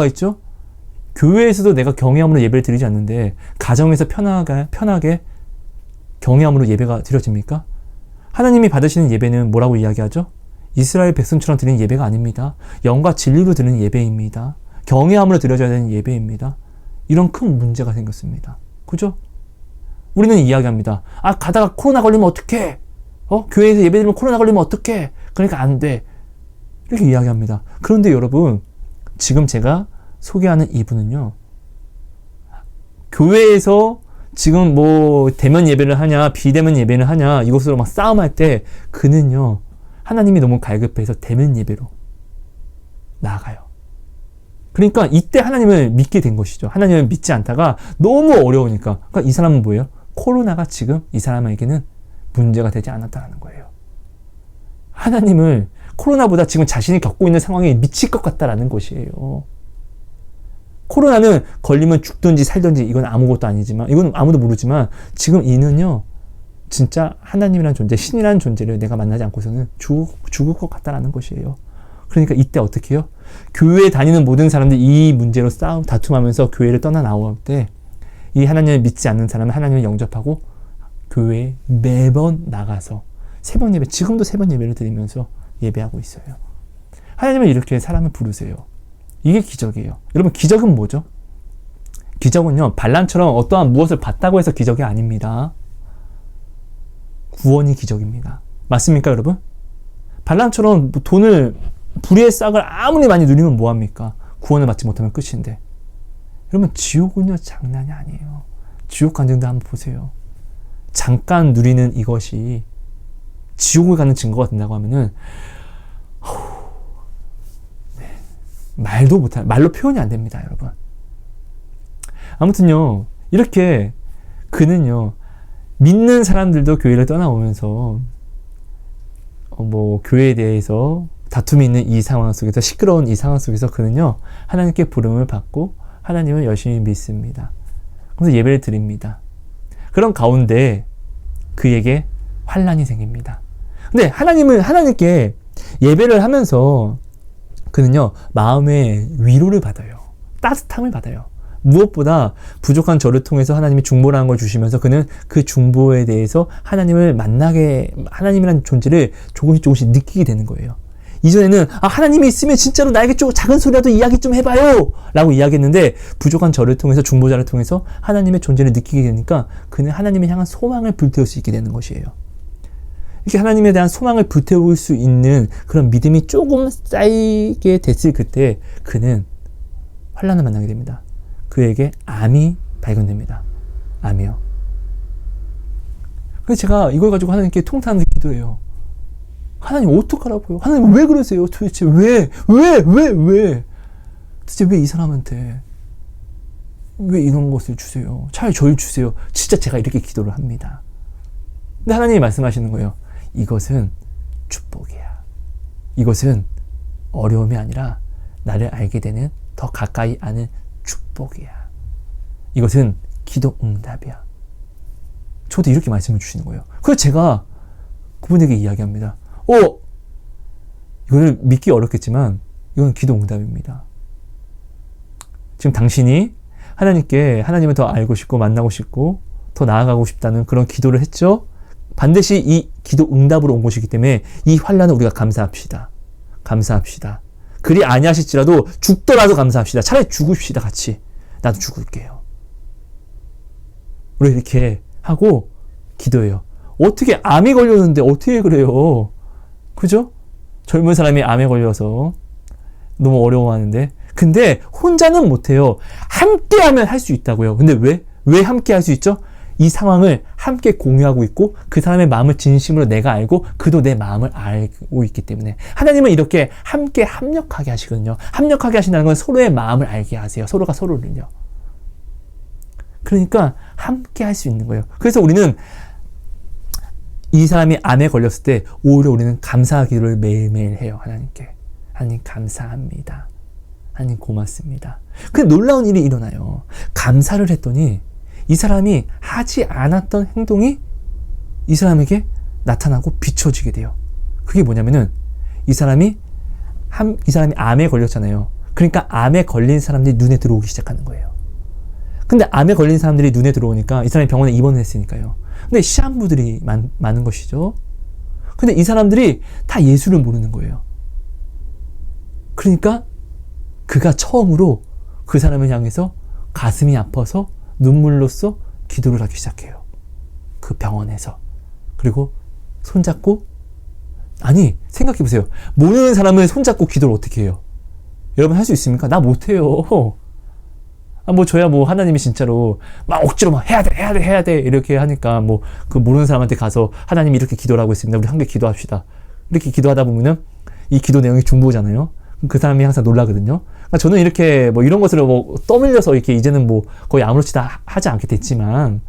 있죠? 교회에서도 내가 경외함으로 예배를 드리지 않는데 가정에서 편하게 경외함으로 예배가 드려집니까? 하나님이 받으시는 예배는 뭐라고 이야기하죠? 이스라엘 백성처럼 드리는 예배가 아닙니다. 영과 진리로 드리는 예배입니다. 경외함으로 드려져야 되는 예배입니다. 이런 큰 문제가 생겼습니다. 그죠? 우리는 이야기합니다. 가다가 코로나 걸리면 어떡해? 교회에서 예배드리면 코로나 걸리면 어떡해? 그러니까 안 돼. 이렇게 이야기합니다. 그런데 여러분, 지금 제가 소개하는 이분은요, 교회에서 지금 대면 예배를 하냐, 비대면 예배를 하냐, 이것으로 막 싸움할 때, 그는요, 하나님이 너무 갈급해서 대면 예배로 나아가요. 그러니까 이때 하나님을 믿게 된 것이죠. 하나님을 믿지 않다가 너무 어려우니까. 그러니까 이 사람은 뭐예요? 코로나가 지금 이 사람에게는 문제가 되지 않았다는 거예요. 하나님을 코로나보다 지금 자신이 겪고 있는 상황에 미칠 것 같다라는 것이에요. 코로나는 걸리면 죽든지 살든지 이건 아무것도 아니지만, 이건 아무도 모르지만, 지금 이는요, 진짜 하나님이라는 존재, 신이라는 존재를 내가 만나지 않고서는 죽을 것 같다라는 것이에요. 그러니까 이때 어떻게 해요? 교회에 다니는 모든 사람들이 이 문제로 다툼하면서 교회를 떠나 나올 때, 이 하나님을 믿지 않는 사람은 하나님을 영접하고 교회에 매번 나가서 새벽 예배, 지금도 새벽 예배를 드리면서 예배하고 있어요. 하나님은 이렇게 사람을 부르세요. 이게 기적이에요. 여러분, 기적은 뭐죠? 기적은요, 발람처럼 어떠한 무엇을 봤다고 해서 기적이 아닙니다. 구원이 기적입니다. 맞습니까, 여러분? 발람처럼 불의의 싹을 아무리 많이 누리면 뭐합니까? 구원을 받지 못하면 끝인데. 여러분, 지옥은요, 장난이 아니에요. 지옥 간증도 한번 보세요. 잠깐 누리는 이것이 지옥을 가는 증거가 된다고 하면은, 말로 표현이 안 됩니다, 여러분. 아무튼요, 이렇게 그는요, 믿는 사람들도 교회를 떠나오면서, 교회에 대해서 다툼이 있는 이 상황 속에서, 시끄러운 이 상황 속에서 그는요, 하나님께 부름을 받고 하나님을 열심히 믿습니다. 그래서 예배를 드립니다. 그런 가운데 그에게 환난이 생깁니다. 근데 하나님께 예배를 하면서 그는요, 마음의 위로를 받아요. 따뜻함을 받아요. 무엇보다 부족한 저를 통해서 하나님이 중보라는 걸 주시면서 그는 그 중보에 대해서 하나님이라는 존재를 조금씩 느끼게 되는 거예요. 이전에는 하나님이 있으면 진짜로 나에게 좀 작은 소리라도 이야기 좀 해봐요 라고 이야기했는데, 부족한 저를 통해서, 중보자를 통해서 하나님의 존재를 느끼게 되니까 그는 하나님을 향한 소망을 불태울 수 있게 되는 것이에요. 이렇게 하나님에 대한 소망을 불태울 수 있는 그런 믿음이 조금 쌓이게 됐을 그때 그는 환난을 만나게 됩니다. 그에게 암이 발견됩니다. 암이요. 그래서 제가 이걸 가지고 하나님께 통탄하는 기도해요. 하나님 어떡하라고요? 하나님 왜 그러세요? 도대체 왜? 도대체 왜 이 사람한테 왜 이런 것을 주세요? 차라리 저를 주세요. 진짜 제가 이렇게 기도를 합니다. 근데 하나님이 말씀하시는 거예요. 이것은 축복이야. 이것은 어려움이 아니라 나를 알게 되는 더 가까이 아는 축복이야. 이것은 기도 응답이야. 저도 이렇게 말씀을 주시는 거예요. 그래서 제가 그분에게 이야기합니다. 이거는 믿기 어렵겠지만 이건 기도 응답입니다. 지금 당신이 하나님께 하나님을 더 알고 싶고 만나고 싶고 더 나아가고 싶다는 그런 기도를 했죠. 반드시 이 기도 응답으로 온 것이기 때문에 이 환난을 우리가 감사합시다. 그리 아니하실지라도 죽더라도 감사합시다. 차라리 죽읍시다. 같이. 나도 죽을게요. 우리 이렇게 하고 기도해요. 어떻게 암이 걸렸는데 어떻게 그래요? 그죠? 젊은 사람이 암에 걸려서 너무 어려워하는데, 근데 혼자는 못해요. 함께하면 할 수 있다고요. 근데 왜 함께 할 수 있죠? 이 상황을 함께 공유하고 있고 그 사람의 마음을 진심으로 내가 알고 그도 내 마음을 알고 있기 때문에 하나님은 이렇게 함께 합력하게 하시거든요. 합력하게 하신다는 건 서로의 마음을 알게 하세요. 서로가 서로를요. 그러니까 함께 할 수 있는 거예요. 그래서 우리는 이 사람이 암에 걸렸을 때 오히려 우리는 감사 기도를 매일매일 해요. 하나님께. 하나님 감사합니다. 하나님 고맙습니다. 근데 놀라운 일이 일어나요. 감사를 했더니 이 사람이 하지 않았던 행동이 이 사람에게 나타나고 비춰지게 돼요. 그게 뭐냐면은 이 사람이 암에 걸렸잖아요. 그러니까 암에 걸린 사람들이 눈에 들어오기 시작하는 거예요. 근데 암에 걸린 사람들이 눈에 들어오니까 이 사람이 병원에 입원을 했으니까요. 근데 시한부들이 많은 것이죠. 근데 이 사람들이 다 예수를 모르는 거예요. 그러니까 그가 처음으로 그 사람을 향해서 가슴이 아파서 눈물로써 기도를 하기 시작해요. 그 병원에서. 그리고 손잡고, 아니 생각해보세요. 모르는 사람을 손잡고 기도를 어떻게 해요? 여러분 할 수 있습니까? 나 못해요. 저야 하나님이 진짜로 막 억지로 해야 돼 이렇게 하니까 그 모르는 사람한테 가서 하나님 이렇게 기도를 하고 있습니다. 우리 함께 기도합시다. 이렇게 기도하다 보면은 이 기도 내용이 중보잖아요. 그 사람이 항상 놀라거든요. 그러니까 저는 이렇게 이런 것을 떠밀려서 이렇게 이제는 거의 아무렇지도 하지 않게 됐지만,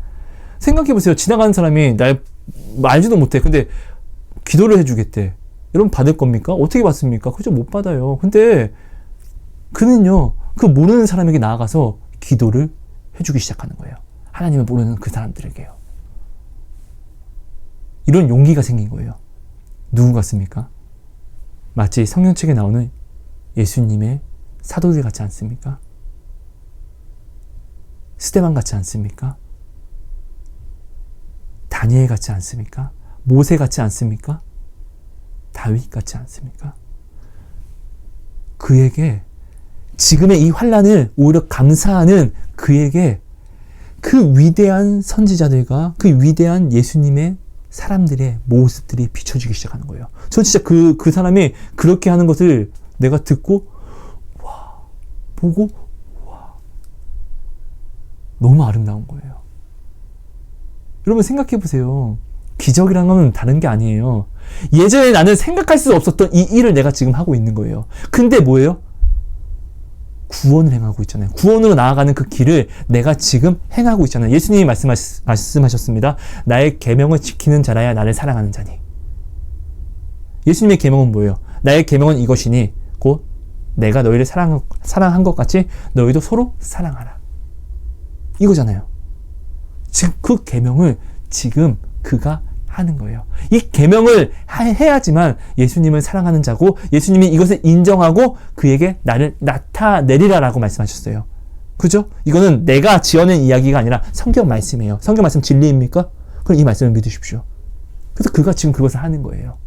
생각해보세요. 지나가는 사람이 날 알지도 못해. 근데 기도를 해주겠대. 여러분 받을 겁니까? 어떻게 받습니까? 그죠? 못 받아요. 근데 그는요, 그 모르는 사람에게 나아가서 기도를 해주기 시작하는 거예요. 하나님을 모르는 그 사람들에게요. 이런 용기가 생긴 거예요. 누구 같습니까? 마치 성경책에 나오는 예수님의 사도들 같지 않습니까? 스데반 같지 않습니까? 다니엘 같지 않습니까? 모세 같지 않습니까? 다윗 같지 않습니까? 그에게 지금의 이 환난을 오히려 감사하는 그에게 그 위대한 선지자들과 그 위대한 예수님의 사람들의 모습들이 비춰지기 시작하는 거예요. 전 진짜 그 사람이 그렇게 하는 것을 내가 듣고 보고 너무 아름다운 거예요. 여러분 생각해 보세요. 기적이란 건 다른 게 아니에요. 예전에 나는 생각할 수 없었던 이 일을 내가 지금 하고 있는 거예요. 근데 뭐예요? 구원을 행하고 있잖아요. 구원으로 나아가는 그 길을 내가 지금 행하고 있잖아요. 예수님이 말씀하셨습니다. 나의 계명을 지키는 자라야 나를 사랑하는 자니. 예수님의 계명은 뭐예요? 나의 계명은 이것이니 곧 내가 너희를 사랑한 것 같이 너희도 서로 사랑하라. 이거잖아요. 지금 그 계명을 지금 그가 하는 거예요. 이 계명을 해야지만 예수님을 사랑하는 자고 예수님이 이것을 인정하고 그에게 나를 나타내리라라고 말씀하셨어요. 그죠? 이거는 내가 지어낸 이야기가 아니라 성경 말씀이에요. 성경 말씀 진리입니까? 그럼 이 말씀을 믿으십시오. 그래서 그가 지금 그것을 하는 거예요.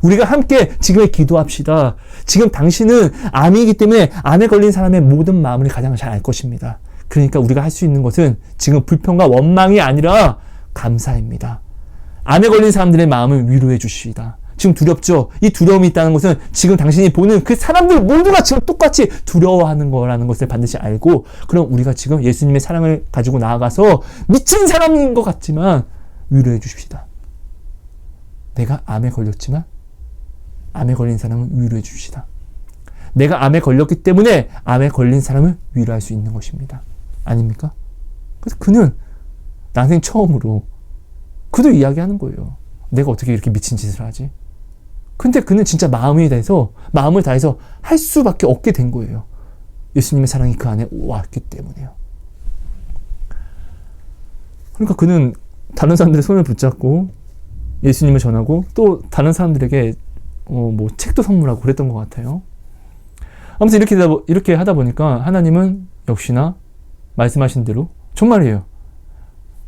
우리가 함께 지금 기도합시다. 지금 당신은 암이기 때문에 암에 걸린 사람의 모든 마음을 가장 잘 알 것입니다. 그러니까 우리가 할 수 있는 것은 지금 불평과 원망이 아니라 감사입니다. 암에 걸린 사람들의 마음을 위로해 주시다. 지금 두렵죠? 이 두려움이 있다는 것은 지금 당신이 보는 그 사람들 모두가 지금 똑같이 두려워하는 거라는 것을 반드시 알고, 그럼 우리가 지금 예수님의 사랑을 가지고 나아가서 미친 사람인 것 같지만 위로해 주십시다. 내가 암에 걸렸지만 암에 걸린 사람을 위로해 주시다. 내가 암에 걸렸기 때문에 암에 걸린 사람을 위로할 수 있는 것입니다. 아닙니까? 그래서 그는 난생 처음으로 그도 이야기하는 거예요. 내가 어떻게 이렇게 미친 짓을 하지? 근데 그는 진짜 마음을 다해서 할 수밖에 없게 된 거예요. 예수님의 사랑이 그 안에 왔기 때문에요. 그러니까 그는 다른 사람들의 손을 붙잡고 예수님을 전하고 또 다른 사람들에게 책도 선물하고 그랬던 것 같아요. 아무튼 이렇게 하다 보니까 하나님은 역시나 말씀하신 대로 정말이에요.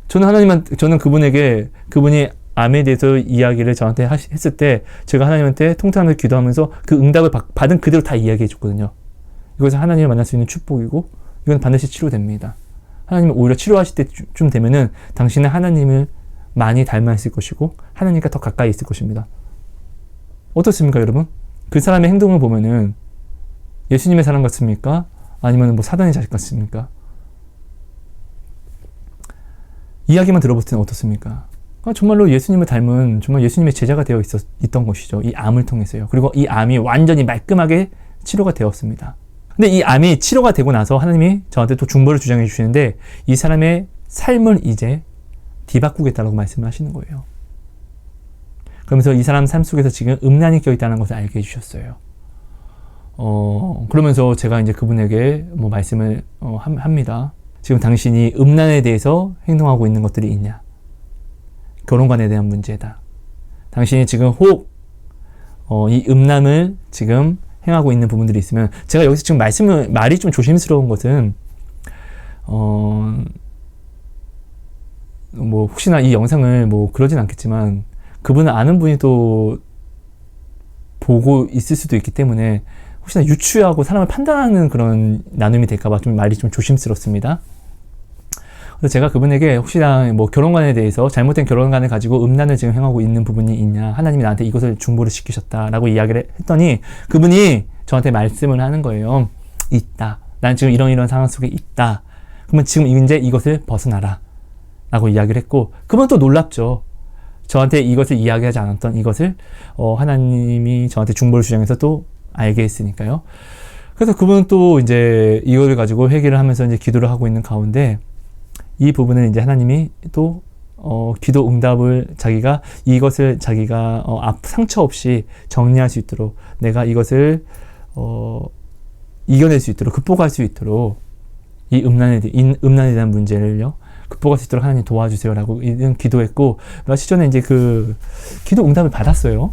저는 그분이 암에 대해서 이야기를 저한테 했을 때 제가 하나님한테 통탄을 기도하면서 그 응답을 받은 그대로 다 이야기해 줬거든요. 이것은 하나님을 만날 수 있는 축복이고 이건 반드시 치료됩니다. 하나님은 오히려 치료하실 때쯤 되면은 당신은 하나님을 많이 닮아 있을 것이고 하나님과 더 가까이 있을 것입니다. 어떻습니까, 여러분? 그 사람의 행동을 보면은 예수님의 사람 같습니까? 아니면 사단의 자식 같습니까? 이야기만 들어볼 때는 어떻습니까? 정말로 예수님을 닮은 정말 예수님의 제자가 되어 있던 것이죠. 이 암을 통해서요. 그리고 이 암이 완전히 말끔하게 치료가 되었습니다. 근데 이 암이 치료가 되고 나서 하나님이 저한테 또 중보를 주장해 주시는데 이 사람의 삶을 이제 뒤바꾸겠다라고 말씀을 하시는 거예요. 그러면서 이 사람 삶 속에서 지금 음란이 껴있다는 것을 알게 해주셨어요. 그러면서 제가 이제 그분에게 말씀을 합니다. 지금 당신이 음란에 대해서 행동하고 있는 것들이 있냐? 결혼관에 대한 문제다. 당신이 지금 혹 이 음란을 지금 행하고 있는 부분들이 있으면 제가 여기서 지금 말이 좀 조심스러운 것은 혹시나 이 영상을 그러진 않겠지만 그분은 아는 분이 또 보고 있을 수도 있기 때문에 혹시나 유추하고 사람을 판단하는 그런 나눔이 될까봐 좀 말이 좀 조심스럽습니다. 그래서 제가 그분에게 혹시나 결혼관에 대해서 잘못된 결혼관을 가지고 음란을 지금 행하고 있는 부분이 있냐, 하나님이 나한테 이것을 중보를 시키셨다라고 이야기를 했더니 그분이 저한테 말씀을 하는 거예요. 있다. 난 지금 이런 상황 속에 있다. 그러면 지금 이제 이것을 벗어나라 라고 이야기를 했고 그분은 또 놀랍죠. 저한테 이것을 이야기하지 않았던 이것을 하나님이 저한테 중보를 주장해서 또 알게 했으니까요. 그래서 그분은 또 이제 이거를 가지고 회개를 하면서 이제 기도를 하고 있는 가운데 이 부분은 이제 하나님이 또 기도 응답을 이것을 자기가 상처 없이 정리할 수 있도록 내가 이것을 이겨낼 수 있도록 극복할 수 있도록 이 음란에 대한 문제를요 극복할 수 있도록 하나님 도와주세요라고 기도했고 며칠 전에 이제 그 기도 응답을 받았어요.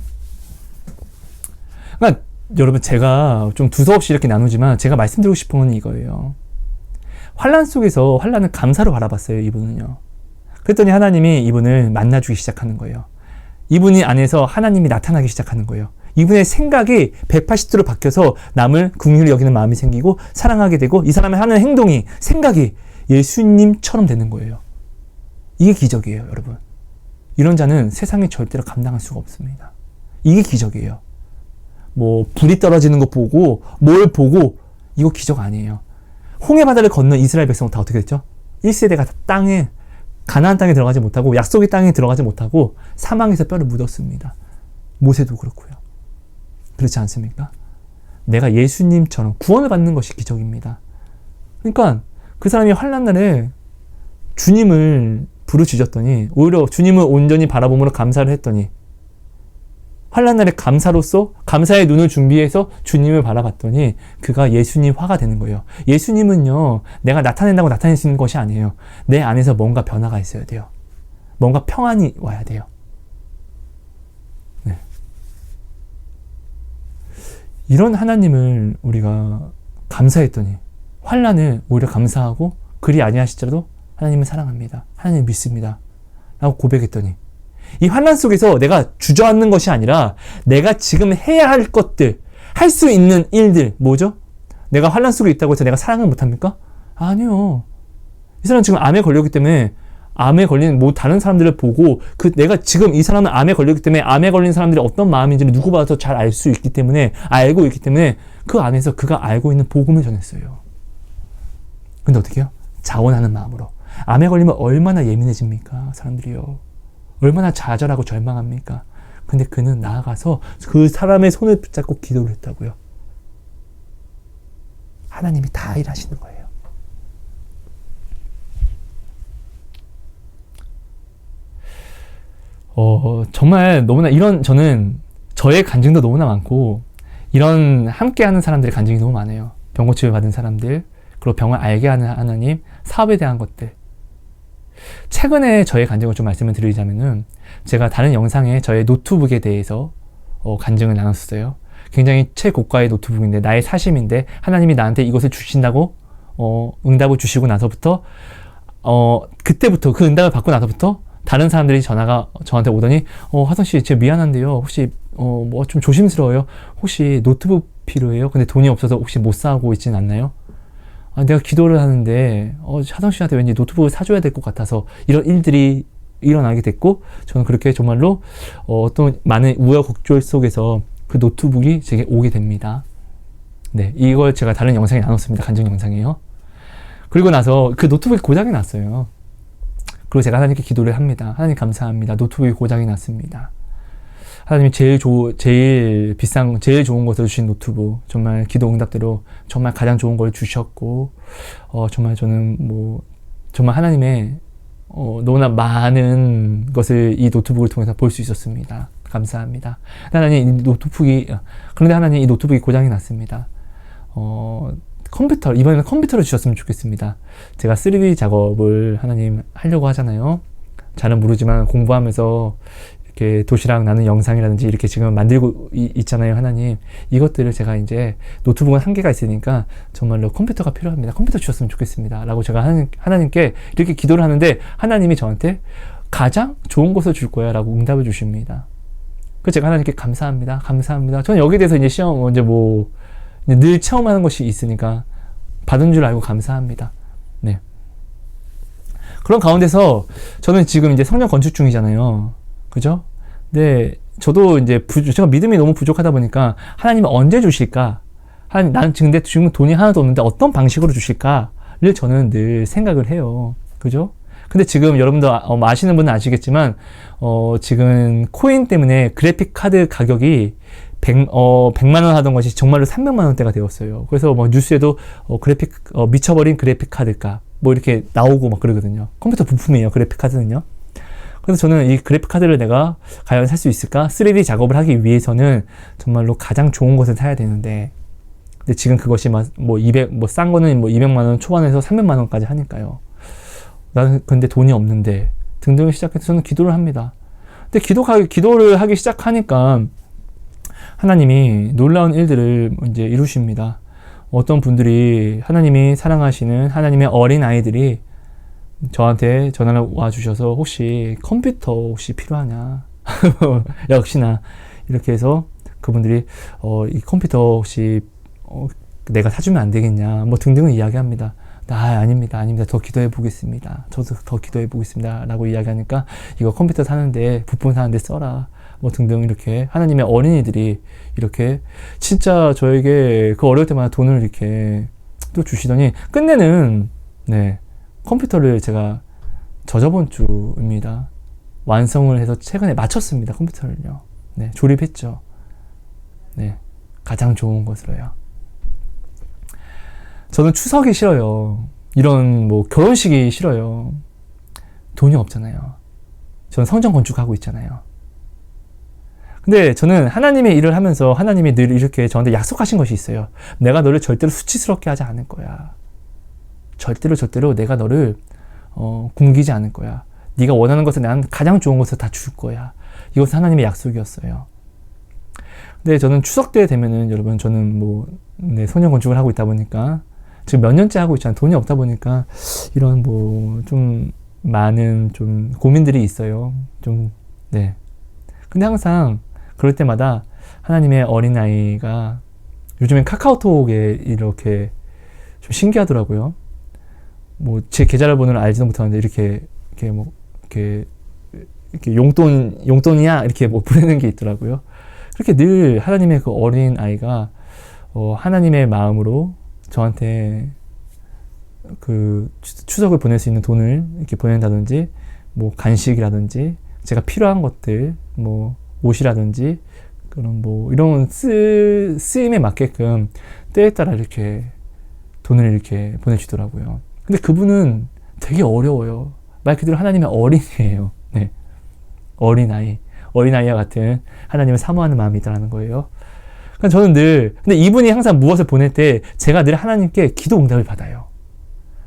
그러니까 여러분 제가 좀 두서없이 이렇게 나누지만 제가 말씀드리고 싶은 건 이거예요. 환난 속에서 환난을 감사로 바라봤어요. 이분은요. 그랬더니 하나님이 이분을 만나주기 시작하는 거예요. 이분이 안에서 하나님이 나타나기 시작하는 거예요. 이분의 생각이 180도로 바뀌어서 남을 긍휼히 여기는 마음이 생기고 사랑하게 되고 이 사람의 하는 행동이 생각이 예수님처럼 되는 거예요. 이게 기적이에요, 여러분. 이런 자는 세상이 절대로 감당할 수가 없습니다. 이게 기적이에요. 불이 떨어지는 거 보고 뭘 보고 이거 기적 아니에요. 홍해 바다를 건넌 이스라엘 백성은 다 어떻게 됐죠? 1세대가 다 가나안 땅에 들어가지 못하고 약속의 땅에 들어가지 못하고 사망에서 뼈를 묻었습니다. 모세도 그렇고요. 그렇지 않습니까? 내가 예수님처럼 구원을 받는 것이 기적입니다. 그러니까 그 사람이 환난 날에 주님을 부르짖었더니 오히려 주님을 온전히 바라봄으로 감사를 했더니 환난 날에 감사로서 감사의 눈을 준비해서 주님을 바라봤더니 그가 예수님 화가 되는 거예요. 예수님은요 내가 나타낸다고 나타낼 수 있는 것이 아니에요. 내 안에서 뭔가 변화가 있어야 돼요. 뭔가 평안이 와야 돼요. 네. 이런 하나님을 우리가 감사했더니 환난을 오히려 감사하고 그리 아니하실지라도 하나님을 사랑합니다. 하나님을 믿습니다. 라고 고백했더니 이 환난 속에서 내가 주저앉는 것이 아니라 내가 지금 해야 할 것들, 할 수 있는 일들 뭐죠? 내가 환난 속에 있다고 해서 내가 사랑을 못합니까? 아니요. 이 사람은 지금 암에 걸렸기 때문에 암에 걸린 다른 사람들을 보고 내가 지금 이 사람은 암에 걸렸기 때문에 암에 걸린 사람들이 어떤 마음인지를 누구보다도 잘 알고 있기 때문에 그 안에서 그가 알고 있는 복음을 전했어요. 근데 어떻게 해요? 자원하는 마음으로. 암에 걸리면 얼마나 예민해집니까? 사람들이요. 얼마나 좌절하고 절망합니까? 근데 그는 나아가서 그 사람의 손을 붙잡고 기도를 했다고요. 하나님이 다 일하시는 거예요. 정말 너무나 저는 저의 간증도 너무나 많고, 이런 함께하는 사람들의 간증이 너무 많아요. 병 고침을 받은 사람들, 그리고 병을 알게 하는 하나님, 사업에 대한 것들. 최근에 저의 간증을 좀 말씀을 드리자면은, 제가 다른 영상에 저의 노트북에 대해서 간증을 나눴어요. 굉장히 최고가의 노트북인데, 나의 사심인데, 하나님이 나한테 이것을 주신다고 응답을 주시고 나서부터, 그때부터, 그 응답을 받고 나서부터 다른 사람들이 전화가 저한테 오더니, 하성씨, 제가 미안한데요. 혹시, 뭐 좀 조심스러워요. 혹시 노트북 필요해요? 근데 돈이 없어서 혹시 못 사고 있진 않나요? 내가 기도를 하는데, 하성씨한테 왠지 노트북을 사줘야 될 것 같아서, 이런 일들이 일어나게 됐고, 저는 그렇게 정말로, 어떤 많은 우여곡절 속에서 그 노트북이 제게 오게 됩니다. 네, 이걸 제가 다른 영상에 나눴습니다. 간증 영상이에요. 그리고 나서 그 노트북이 고장이 났어요. 그리고 제가 하나님께 기도를 합니다. 하나님 감사합니다. 노트북이 고장이 났습니다. 하나님이 제일 비싼, 제일 좋은 것을 주신 노트북, 정말 기도 응답대로 정말 가장 좋은 걸 주셨고, 정말 저는 정말 하나님의, 너무나 많은 것을 이 노트북을 통해서 볼 수 있었습니다. 감사합니다. 그런데 하나님 이 노트북이 고장이 났습니다. 이번에는 컴퓨터를 주셨으면 좋겠습니다. 제가 3D 작업을 하나님 하려고 하잖아요. 잘은 모르지만 공부하면서 이렇게 도시락 나는 영상이라든지 이렇게 지금 만들고 있잖아요. 하나님, 이것들을 제가 이제 노트북은 한계가 있으니까 정말로 컴퓨터가 필요합니다. 컴퓨터 주셨으면 좋겠습니다. 라고 제가 하나님께 이렇게 기도를 하는데, 하나님이 저한테 가장 좋은 것을 줄 거야 라고 응답을 주십니다. 그래서 제가 하나님께 감사합니다. 감사합니다. 저는 여기에 대해서 이제 늘 체험하는 것이 있으니까 받은 줄 알고 감사합니다. 네. 그런 가운데서 저는 지금 이제 성전 건축 중이잖아요. 그죠? 네. 저도 이제 제가 믿음이 너무 부족하다 보니까 하나님은 언제 주실까? 나는 근데 지금 돈이 하나도 없는데 어떤 방식으로 주실까를 저는 늘 생각을 해요. 그죠? 근데 지금 여러분들 아시는 분은 아시겠지만 지금 코인 때문에 그래픽 카드 가격이 100만 원 하던 것이 정말로 300만 원대가 되었어요. 그래서 뉴스에도 미쳐버린 그래픽 카드 값 이렇게 나오고 막 그러거든요. 컴퓨터 부품이에요, 그래픽 카드는요. 그래서 저는 이 그래픽 카드를 내가 과연 살 수 있을까? 3D 작업을 하기 위해서는 정말로 가장 좋은 것을 사야 되는데, 근데 지금 그것이 싼 거는 200만 원 초반에서 300만 원까지 하니까요. 나는 근데 돈이 없는데 등등을 시작해서 저는 기도를 합니다. 근데 기도를 하기 시작하니까 하나님이 놀라운 일들을 이제 이루십니다. 어떤 분들이 하나님이 사랑하시는 하나님의 어린 아이들이 저한테 전화를 와 주셔서 혹시 컴퓨터 혹시 필요하냐? 역시나 이렇게 해서 그분들이 이 컴퓨터 혹시 내가 사주면 안 되겠냐? 등등을 이야기합니다. 아닙니다. 더 기도해 보겠습니다. 저도 더 기도해 보겠습니다. 라고 이야기하니까 이거 컴퓨터 사는데, 부품 사는데 써라. 등등 이렇게 하나님의 어린이들이 이렇게 진짜 저에게 그 어려울 때마다 돈을 이렇게 또 주시더니 끝내는, 네, 컴퓨터를 제가 저저번 주입니다. 완성을 해서 최근에 마쳤습니다. 컴퓨터를요. 네, 조립했죠. 네, 가장 좋은 것으로요. 저는 추석이 싫어요. 이런 결혼식이 싫어요. 돈이 없잖아요. 저는 성전 건축하고 있잖아요. 근데 저는 하나님의 일을 하면서 하나님이 늘 이렇게 저한테 약속하신 것이 있어요. 내가 너를 절대로 수치스럽게 하지 않을 거야. 절대로 내가 너를 굶기지 않을 거야. 네가 원하는 것을 난 가장 좋은 것을 다 줄 거야. 이것은 하나님의 약속이었어요. 근데 저는 추석 때 되면은, 여러분, 저는 소년 건축을 하고 있다 보니까 지금 몇 년째 하고 있잖아요. 돈이 없다 보니까 이런 좀 많은 좀 고민들이 있어요. 네. 근데 항상 그럴 때마다 하나님의 어린아이가, 요즘엔 카카오톡에 이렇게 좀 신기하더라고요. 제 계좌를 번호를 알지도 못하는데 이렇게 용돈이야 이렇게 보내는 게 있더라고요. 그렇게 늘 하나님의 그 어린 아이가 하나님의 마음으로 저한테 그 추석을 보낼 수 있는 돈을 이렇게 보낸다든지, 간식이라든지 제가 필요한 것들, 옷이라든지 그런 뭐 이런 쓰임에 맞게끔 때에 따라 이렇게 돈을 이렇게 보내주더라고요. 근데 그분은 되게 어려워요. 말 그대로 하나님의 어린이에요. 네. 어린아이와 같은 하나님을 사모하는 마음이 있다는 거예요. 그러니까 저는 근데 이분이 항상 무엇을 보낼 때 제가 늘 하나님께 기도 응답을 받아요.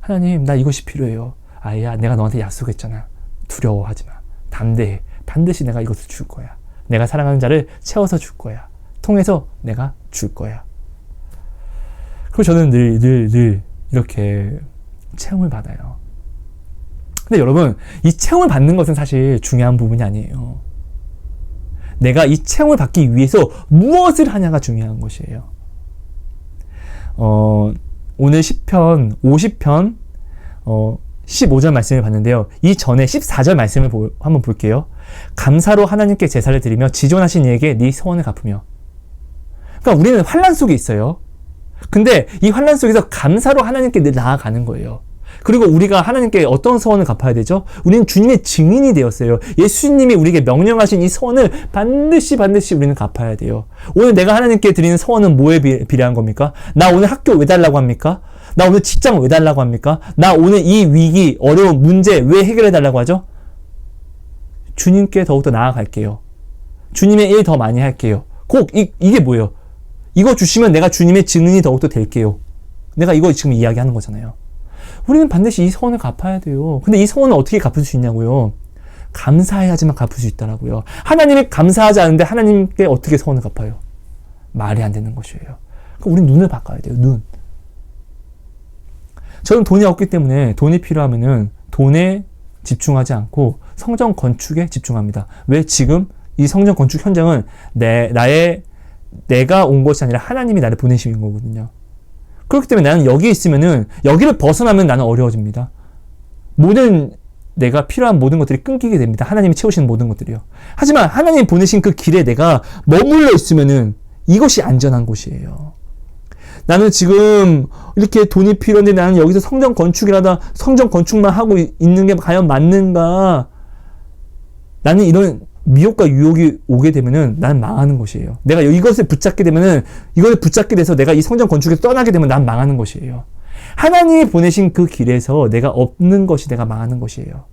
하나님, 나 이것이 필요해요. 아야, 내가 너한테 약속했잖아. 두려워하지 마. 담대해. 반드시 내가 이것을 줄 거야. 내가 사랑하는 자를 채워서 줄 거야. 통해서 내가 줄 거야. 그리고 저는 늘 이렇게 체험을 받아요. 근데 여러분, 이 체험을 받는 것은 사실 중요한 부분이 아니에요. 내가 이 체험을 받기 위해서 무엇을 하냐가 중요한 것이에요. 오늘 시편 50편 15절 말씀을 봤는데요. 이 전에 14절 말씀을 한번 볼게요. 감사로 하나님께 제사를 드리며 지존하신 이에게 네 소원을 갚으며. 그러니까 우리는 환난 속에 있어요. 근데 이 환난 속에서 감사로 하나님께 늘 나아가는 거예요. 그리고 우리가 하나님께 어떤 소원을 갚아야 되죠? 우리는 주님의 증인이 되었어요. 예수님이 우리에게 명령하신 이 소원을 반드시 우리는 갚아야 돼요. 오늘 내가 하나님께 드리는 소원은 뭐에 비례한 겁니까? 나 오늘 학교 왜 달라고 합니까? 나 오늘 직장 왜 달라고 합니까? 나 오늘 이 위기, 어려운 문제 왜 해결해 달라고 하죠? 주님께 더욱더 나아갈게요. 주님의 일 더 많이 할게요. 이게 뭐예요? 이거 주시면 내가 주님의 증인이 더욱더 될게요. 내가 이거 지금 이야기하는 거잖아요. 우리는 반드시 이 소원을 갚아야 돼요. 근데 이 소원을 어떻게 갚을 수 있냐고요? 감사해야지만 갚을 수 있다라고요. 하나님이 감사하지 않은데 하나님께 어떻게 소원을 갚아요? 말이 안 되는 것이에요. 그러니까 우리는 눈을 바꿔야 돼요. 눈. 저는 돈이 없기 때문에 돈이 필요하면은 돈에 집중하지 않고 성전 건축에 집중합니다. 왜? 지금 이 성전 건축 현장은 내가 온 것이 아니라 하나님이 나를 보내신 거거든요. 그렇기 때문에 나는 여기 있으면은, 여기를 벗어나면 나는 어려워집니다. 내가 필요한 모든 것들이 끊기게 됩니다. 하나님이 채우시는 모든 것들이요. 하지만 하나님이 보내신 그 길에 내가 머물러 있으면은 이것이 안전한 곳이에요. 나는 지금 이렇게 돈이 필요한데 나는 여기서 성전 건축만 하고 있는 게 과연 맞는가? 나는 이런 미혹과 유혹이 오게 되면은 나는 망하는 것이에요. 내가 이것을 붙잡게 되면은, 이것을 붙잡게 돼서 내가 이 성전 건축에서 떠나게 되면 난 망하는 것이에요. 하나님이 보내신 그 길에서 내가 없는 것이 내가 망하는 것이에요.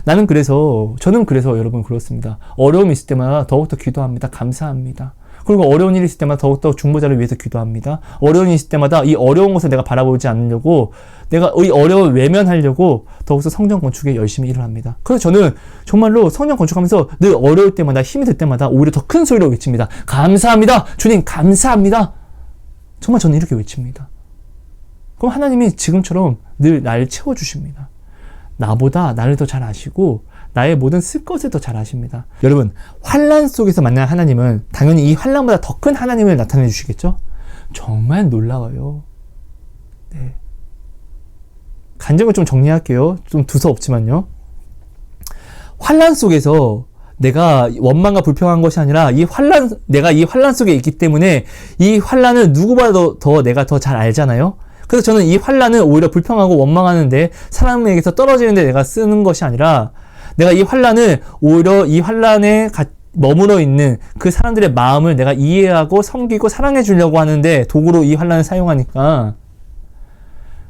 저는 그래서 여러분 그렇습니다. 어려움이 있을 때마다 더욱더 기도합니다. 감사합니다. 그리고 어려운 일이 있을 때마다 더욱더 중보자를 위해서 기도합니다. 어려운 일이 있을 때마다 이 어려운 것을 내가 바라보지 않으려고, 내가 이 어려움을 외면하려고 더욱더 성전 건축에 열심히 일을 합니다. 그래서 저는 정말로 성전 건축하면서 늘 어려울 때마다, 힘이 들 때마다 오히려 더 큰 소리로 외칩니다. 감사합니다. 주님 감사합니다. 정말 저는 이렇게 외칩니다. 그럼 하나님이 지금처럼 늘 나를 채워주십니다. 나보다 나를 더 잘 아시고 나의 모든 쓸 것을 더 잘 아십니다. 여러분, 환난 속에서 만난 하나님은 당연히 이 환난보다 더 큰 하나님을 나타내 주시겠죠? 정말 놀라워요. 네. 간증을 좀 정리할게요. 좀 두서없지만요. 환난 속에서 내가 원망과 불평한 것이 아니라 내가 이 환난 속에 있기 때문에 이 환난을 누구보다 더 내가 더 잘 알잖아요. 그래서 저는 이 환난을 오히려 불평하고 원망하는데, 사람에게서 떨어지는데 내가 쓰는 것이 아니라, 내가 이 환난을 오히려 이 환난에 머물러 있는 그 사람들의 마음을 내가 이해하고 섬기고 사랑해 주려고 하는데 도구로 이 환난을 사용하니까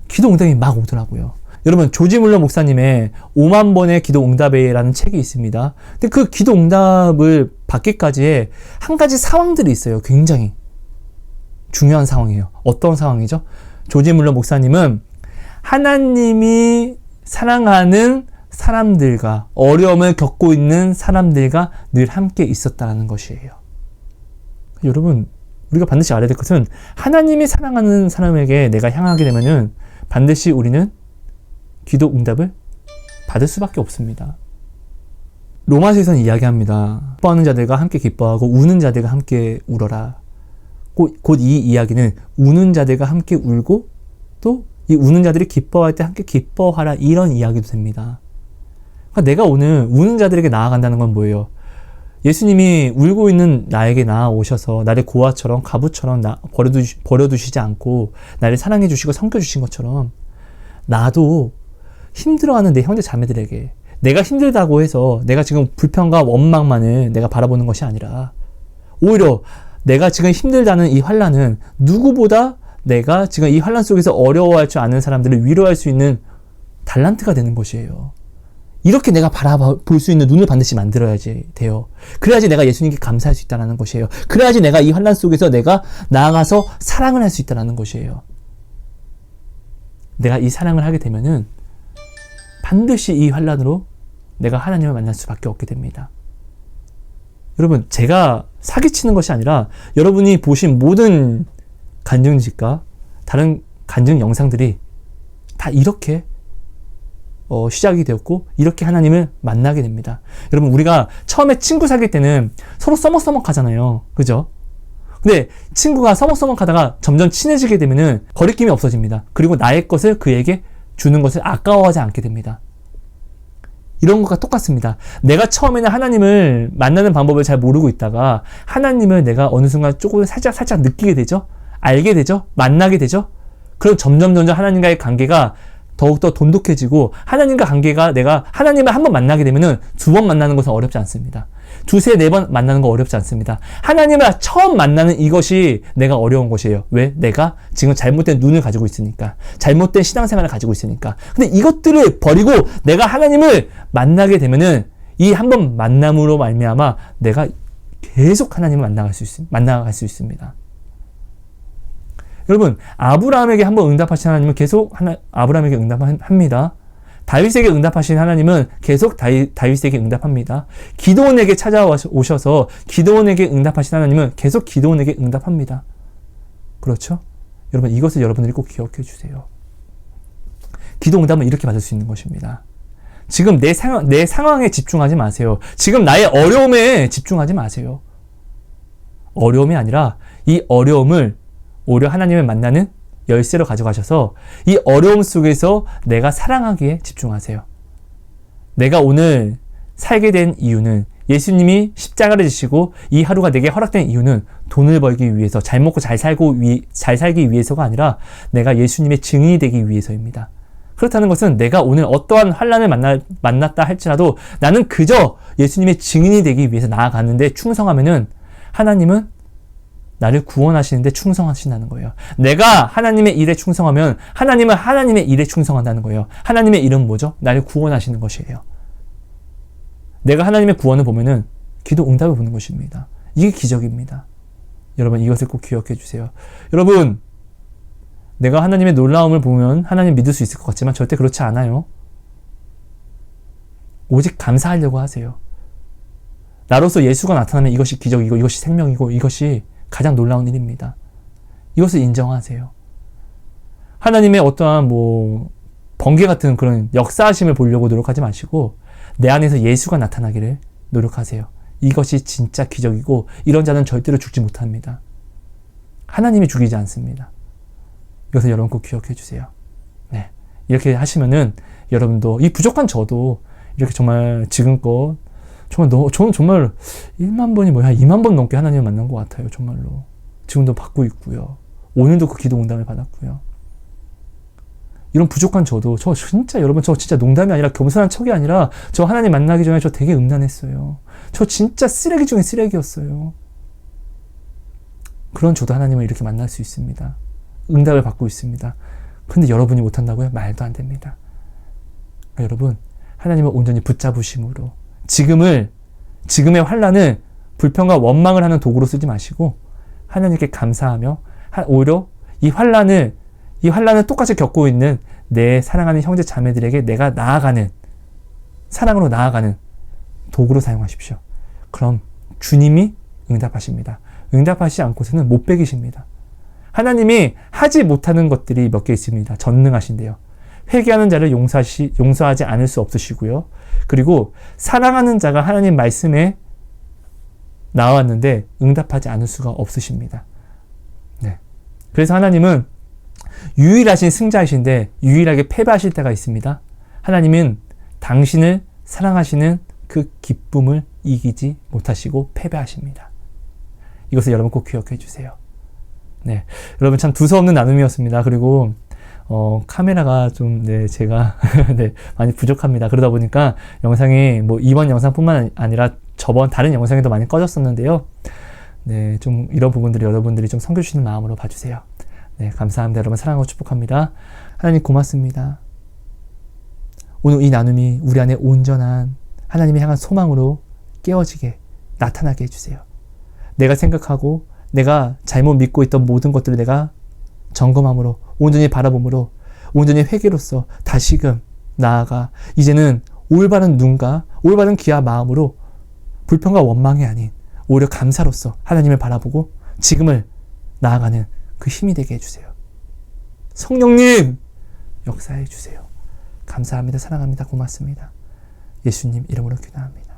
기도 응답이 막 오더라고요. 여러분, 조지 물러 목사님의 5만 번의 기도 응답이라는 책이 있습니다. 근데 그 기도 응답을 받기까지의 한 가지 상황들이 있어요. 굉장히 중요한 상황이에요. 어떤 상황이죠? 조지 물러 목사님은 하나님이 사랑하는 사람들과, 어려움을 겪고 있는 사람들과 늘 함께 있었다는 것이에요. 여러분, 우리가 반드시 알아야 될 것은, 하나님이 사랑하는 사람에게 내가 향하게 되면은 반드시 우리는 기도 응답을 받을 수밖에 없습니다. 로마서에서는 이야기합니다. 기뻐하는 자들과 함께 기뻐하고 우는 자들과 함께 울어라. 곧 이 이야기는 우는 자들과 함께 울고 또 이 우는 자들이 기뻐할 때 함께 기뻐하라, 이런 이야기도 됩니다. 그러니까 내가 오늘 우는 자들에게 나아간다는 건 뭐예요? 예수님이 울고 있는 나에게 나아오셔서 나를 고아처럼 가부처럼 버려두시지 않고 나를 사랑해 주시고 섬겨 주신 것처럼, 나도 힘들어하는 내 형제 자매들에게, 내가 힘들다고 해서 내가 지금 불평과 원망만을 내가 바라보는 것이 아니라 오히려 내가 지금 힘들다는 이 환난은 누구보다 내가 지금 이 환난 속에서 어려워할 줄 아는 사람들을 위로할 수 있는 달란트가 되는 것이에요. 이렇게 내가 바라볼 수 있는 눈을 반드시 만들어야지 돼요. 그래야지 내가 예수님께 감사할 수 있다는 것이에요. 그래야지 내가 이 환난 속에서 내가 나아가서 사랑을 할 수 있다는 것이에요. 내가 이 사랑을 하게 되면은 반드시 이 환난으로 내가 하나님을 만날 수밖에 없게 됩니다. 여러분, 제가 사기치는 것이 아니라 여러분이 보신 모든 간증집과 다른 간증 영상들이 다 이렇게 시작이 되었고 이렇게 하나님을 만나게 됩니다. 여러분, 우리가 처음에 친구 사귈 때는 서로 써먹써먹하잖아요. 그죠? 근데 친구가 써먹써먹하다가 점점 친해지게 되면은 거리낌이 없어집니다. 그리고 나의 것을 그에게 주는 것을 아까워하지 않게 됩니다. 이런 것과 똑같습니다. 내가 처음에는 하나님을 만나는 방법을 잘 모르고 있다가 하나님을 내가 어느 순간 조금 살짝 느끼게 되죠? 알게 되죠? 만나게 되죠? 그럼 점점 하나님과의 관계가 더욱더 돈독해지고 하나님과 관계가 내가 하나님을 한 번 만나게 되면은 두 번 만나는 것은 어렵지 않습니다. 두세 네 번 만나는 거 어렵지 않습니다. 하나님을 처음 만나는 이것이 내가 어려운 것이에요. 왜? 내가 지금 잘못된 눈을 가지고 있으니까. 잘못된 신앙생활을 가지고 있으니까. 근데 이것들을 버리고 내가 하나님을 만나게 되면은 이 한 번 만남으로 말미암아 내가 계속 하나님을 만나갈 수 있습니다. 여러분, 아브라함에게 한번 응답하신 하나님은 계속 아브라함에게 응답합니다. 다윗에게 응답하신 하나님은 계속 다윗에게 응답합니다. 기드온에게 찾아오셔서 기드온에게 응답하신 하나님은 계속 기드온에게 응답합니다. 그렇죠? 여러분, 이것을 여러분들이 꼭 기억해 주세요. 기도 응답은 이렇게 받을 수 있는 것입니다. 지금 내 상황에 집중하지 마세요. 지금 나의 어려움에 집중하지 마세요. 어려움이 아니라 이 어려움을 오히려 하나님을 만나는 열쇠로 가져가셔서 이 어려움 속에서 내가 사랑하기에 집중하세요. 내가 오늘 살게 된 이유는 예수님이 십자가를 지시고 이 하루가 내게 허락된 이유는 돈을 벌기 위해서 잘 먹고 잘 살기 위해서가 아니라 내가 예수님의 증인이 되기 위해서입니다. 그렇다는 것은 내가 오늘 어떠한 환난을 만났다 할지라도 나는 그저 예수님의 증인이 되기 위해서 나아갔는데 충성하면은 하나님은 나를 구원하시는데 충성하신다는 거예요. 내가 하나님의 일에 충성하면 하나님은 하나님의 일에 충성한다는 거예요. 하나님의 일은 뭐죠? 나를 구원하시는 것이에요. 내가 하나님의 구원을 보면은 기도 응답을 보는 것입니다. 이게 기적입니다. 여러분, 이것을 꼭 기억해 주세요. 여러분, 내가 하나님의 놀라움을 보면 하나님 믿을 수 있을 것 같지만 절대 그렇지 않아요. 오직 감사하려고 하세요. 나로서 예수가 나타나면 이것이 기적이고 이것이 생명이고 이것이 가장 놀라운 일입니다. 이것을 인정하세요. 하나님의 어떠한 번개 같은 그런 역사하심을 보려고 노력하지 마시고 내 안에서 예수가 나타나기를 노력하세요. 이것이 진짜 기적이고 이런 자는 절대로 죽지 못합니다. 하나님이 죽이지 않습니다. 이것을 여러분 꼭 기억해 주세요. 네. 이렇게 하시면은 여러분도 이 부족한 저도 이렇게 정말 지금껏 저는 정말 1만 번이 한 2만 번 넘게 하나님을 만난 것 같아요. 정말로. 지금도 받고 있고요. 오늘도 그 기도 응답을 받았고요. 이런 부족한 저도 여러분 저 진짜 농담이 아니라 겸손한 척이 아니라 저 하나님 만나기 전에 저 되게 음란했어요. 저 진짜 쓰레기 중에 쓰레기였어요. 그런 저도 하나님을 이렇게 만날 수 있습니다. 응답을 받고 있습니다. 그런데 여러분이 못한다고요? 말도 안 됩니다. 여러분, 하나님을 온전히 붙잡으심으로 지금의 환난을 불평과 원망을 하는 도구로 쓰지 마시고 하나님께 감사하며 오히려 이 환난을 똑같이 겪고 있는 내 사랑하는 형제 자매들에게 내가 사랑으로 나아가는 도구로 사용하십시오. 그럼 주님이 응답하십니다. 응답하시지 않고서는 못 베기십니다. 하나님이 하지 못하는 것들이 몇 개 있습니다. 전능하신데요. 회개하는 자를 용서하지 않을 수 없으시고요. 그리고 사랑하는 자가 하나님 말씀에 나왔는데 응답하지 않을 수가 없으십니다. 네. 그래서 하나님은 유일하신 승자이신데 유일하게 패배하실 때가 있습니다. 하나님은 당신을 사랑하시는 그 기쁨을 이기지 못하시고 패배하십니다. 이것을 여러분 꼭 기억해 주세요. 네. 여러분 참 두서없는 나눔이었습니다. 그리고 카메라가 좀, 네, 제가, 네, 많이 부족합니다. 그러다 보니까 영상이 뭐 이번 영상뿐만 아니라 저번 다른 영상에도 많이 꺼졌었는데요. 네, 좀 이런 부분들이 여러분들이 좀 섬겨주시는 마음으로 봐주세요. 네, 감사합니다. 여러분 사랑하고 축복합니다. 하나님 고맙습니다. 오늘 이 나눔이 우리 안에 온전한 하나님을 향한 소망으로 깨어지게 나타나게 해주세요. 내가 생각하고 내가 잘못 믿고 있던 모든 것들을 내가 점검함으로 온전히 바라봄으로 온전히 회개로서 다시금 나아가 이제는 올바른 눈과 올바른 귀와 마음으로 불평과 원망이 아닌 오히려 감사로서 하나님을 바라보고 지금을 나아가는 그 힘이 되게 해주세요. 성령님 역사해 주세요. 감사합니다. 사랑합니다. 고맙습니다. 예수님 이름으로 기도합니다.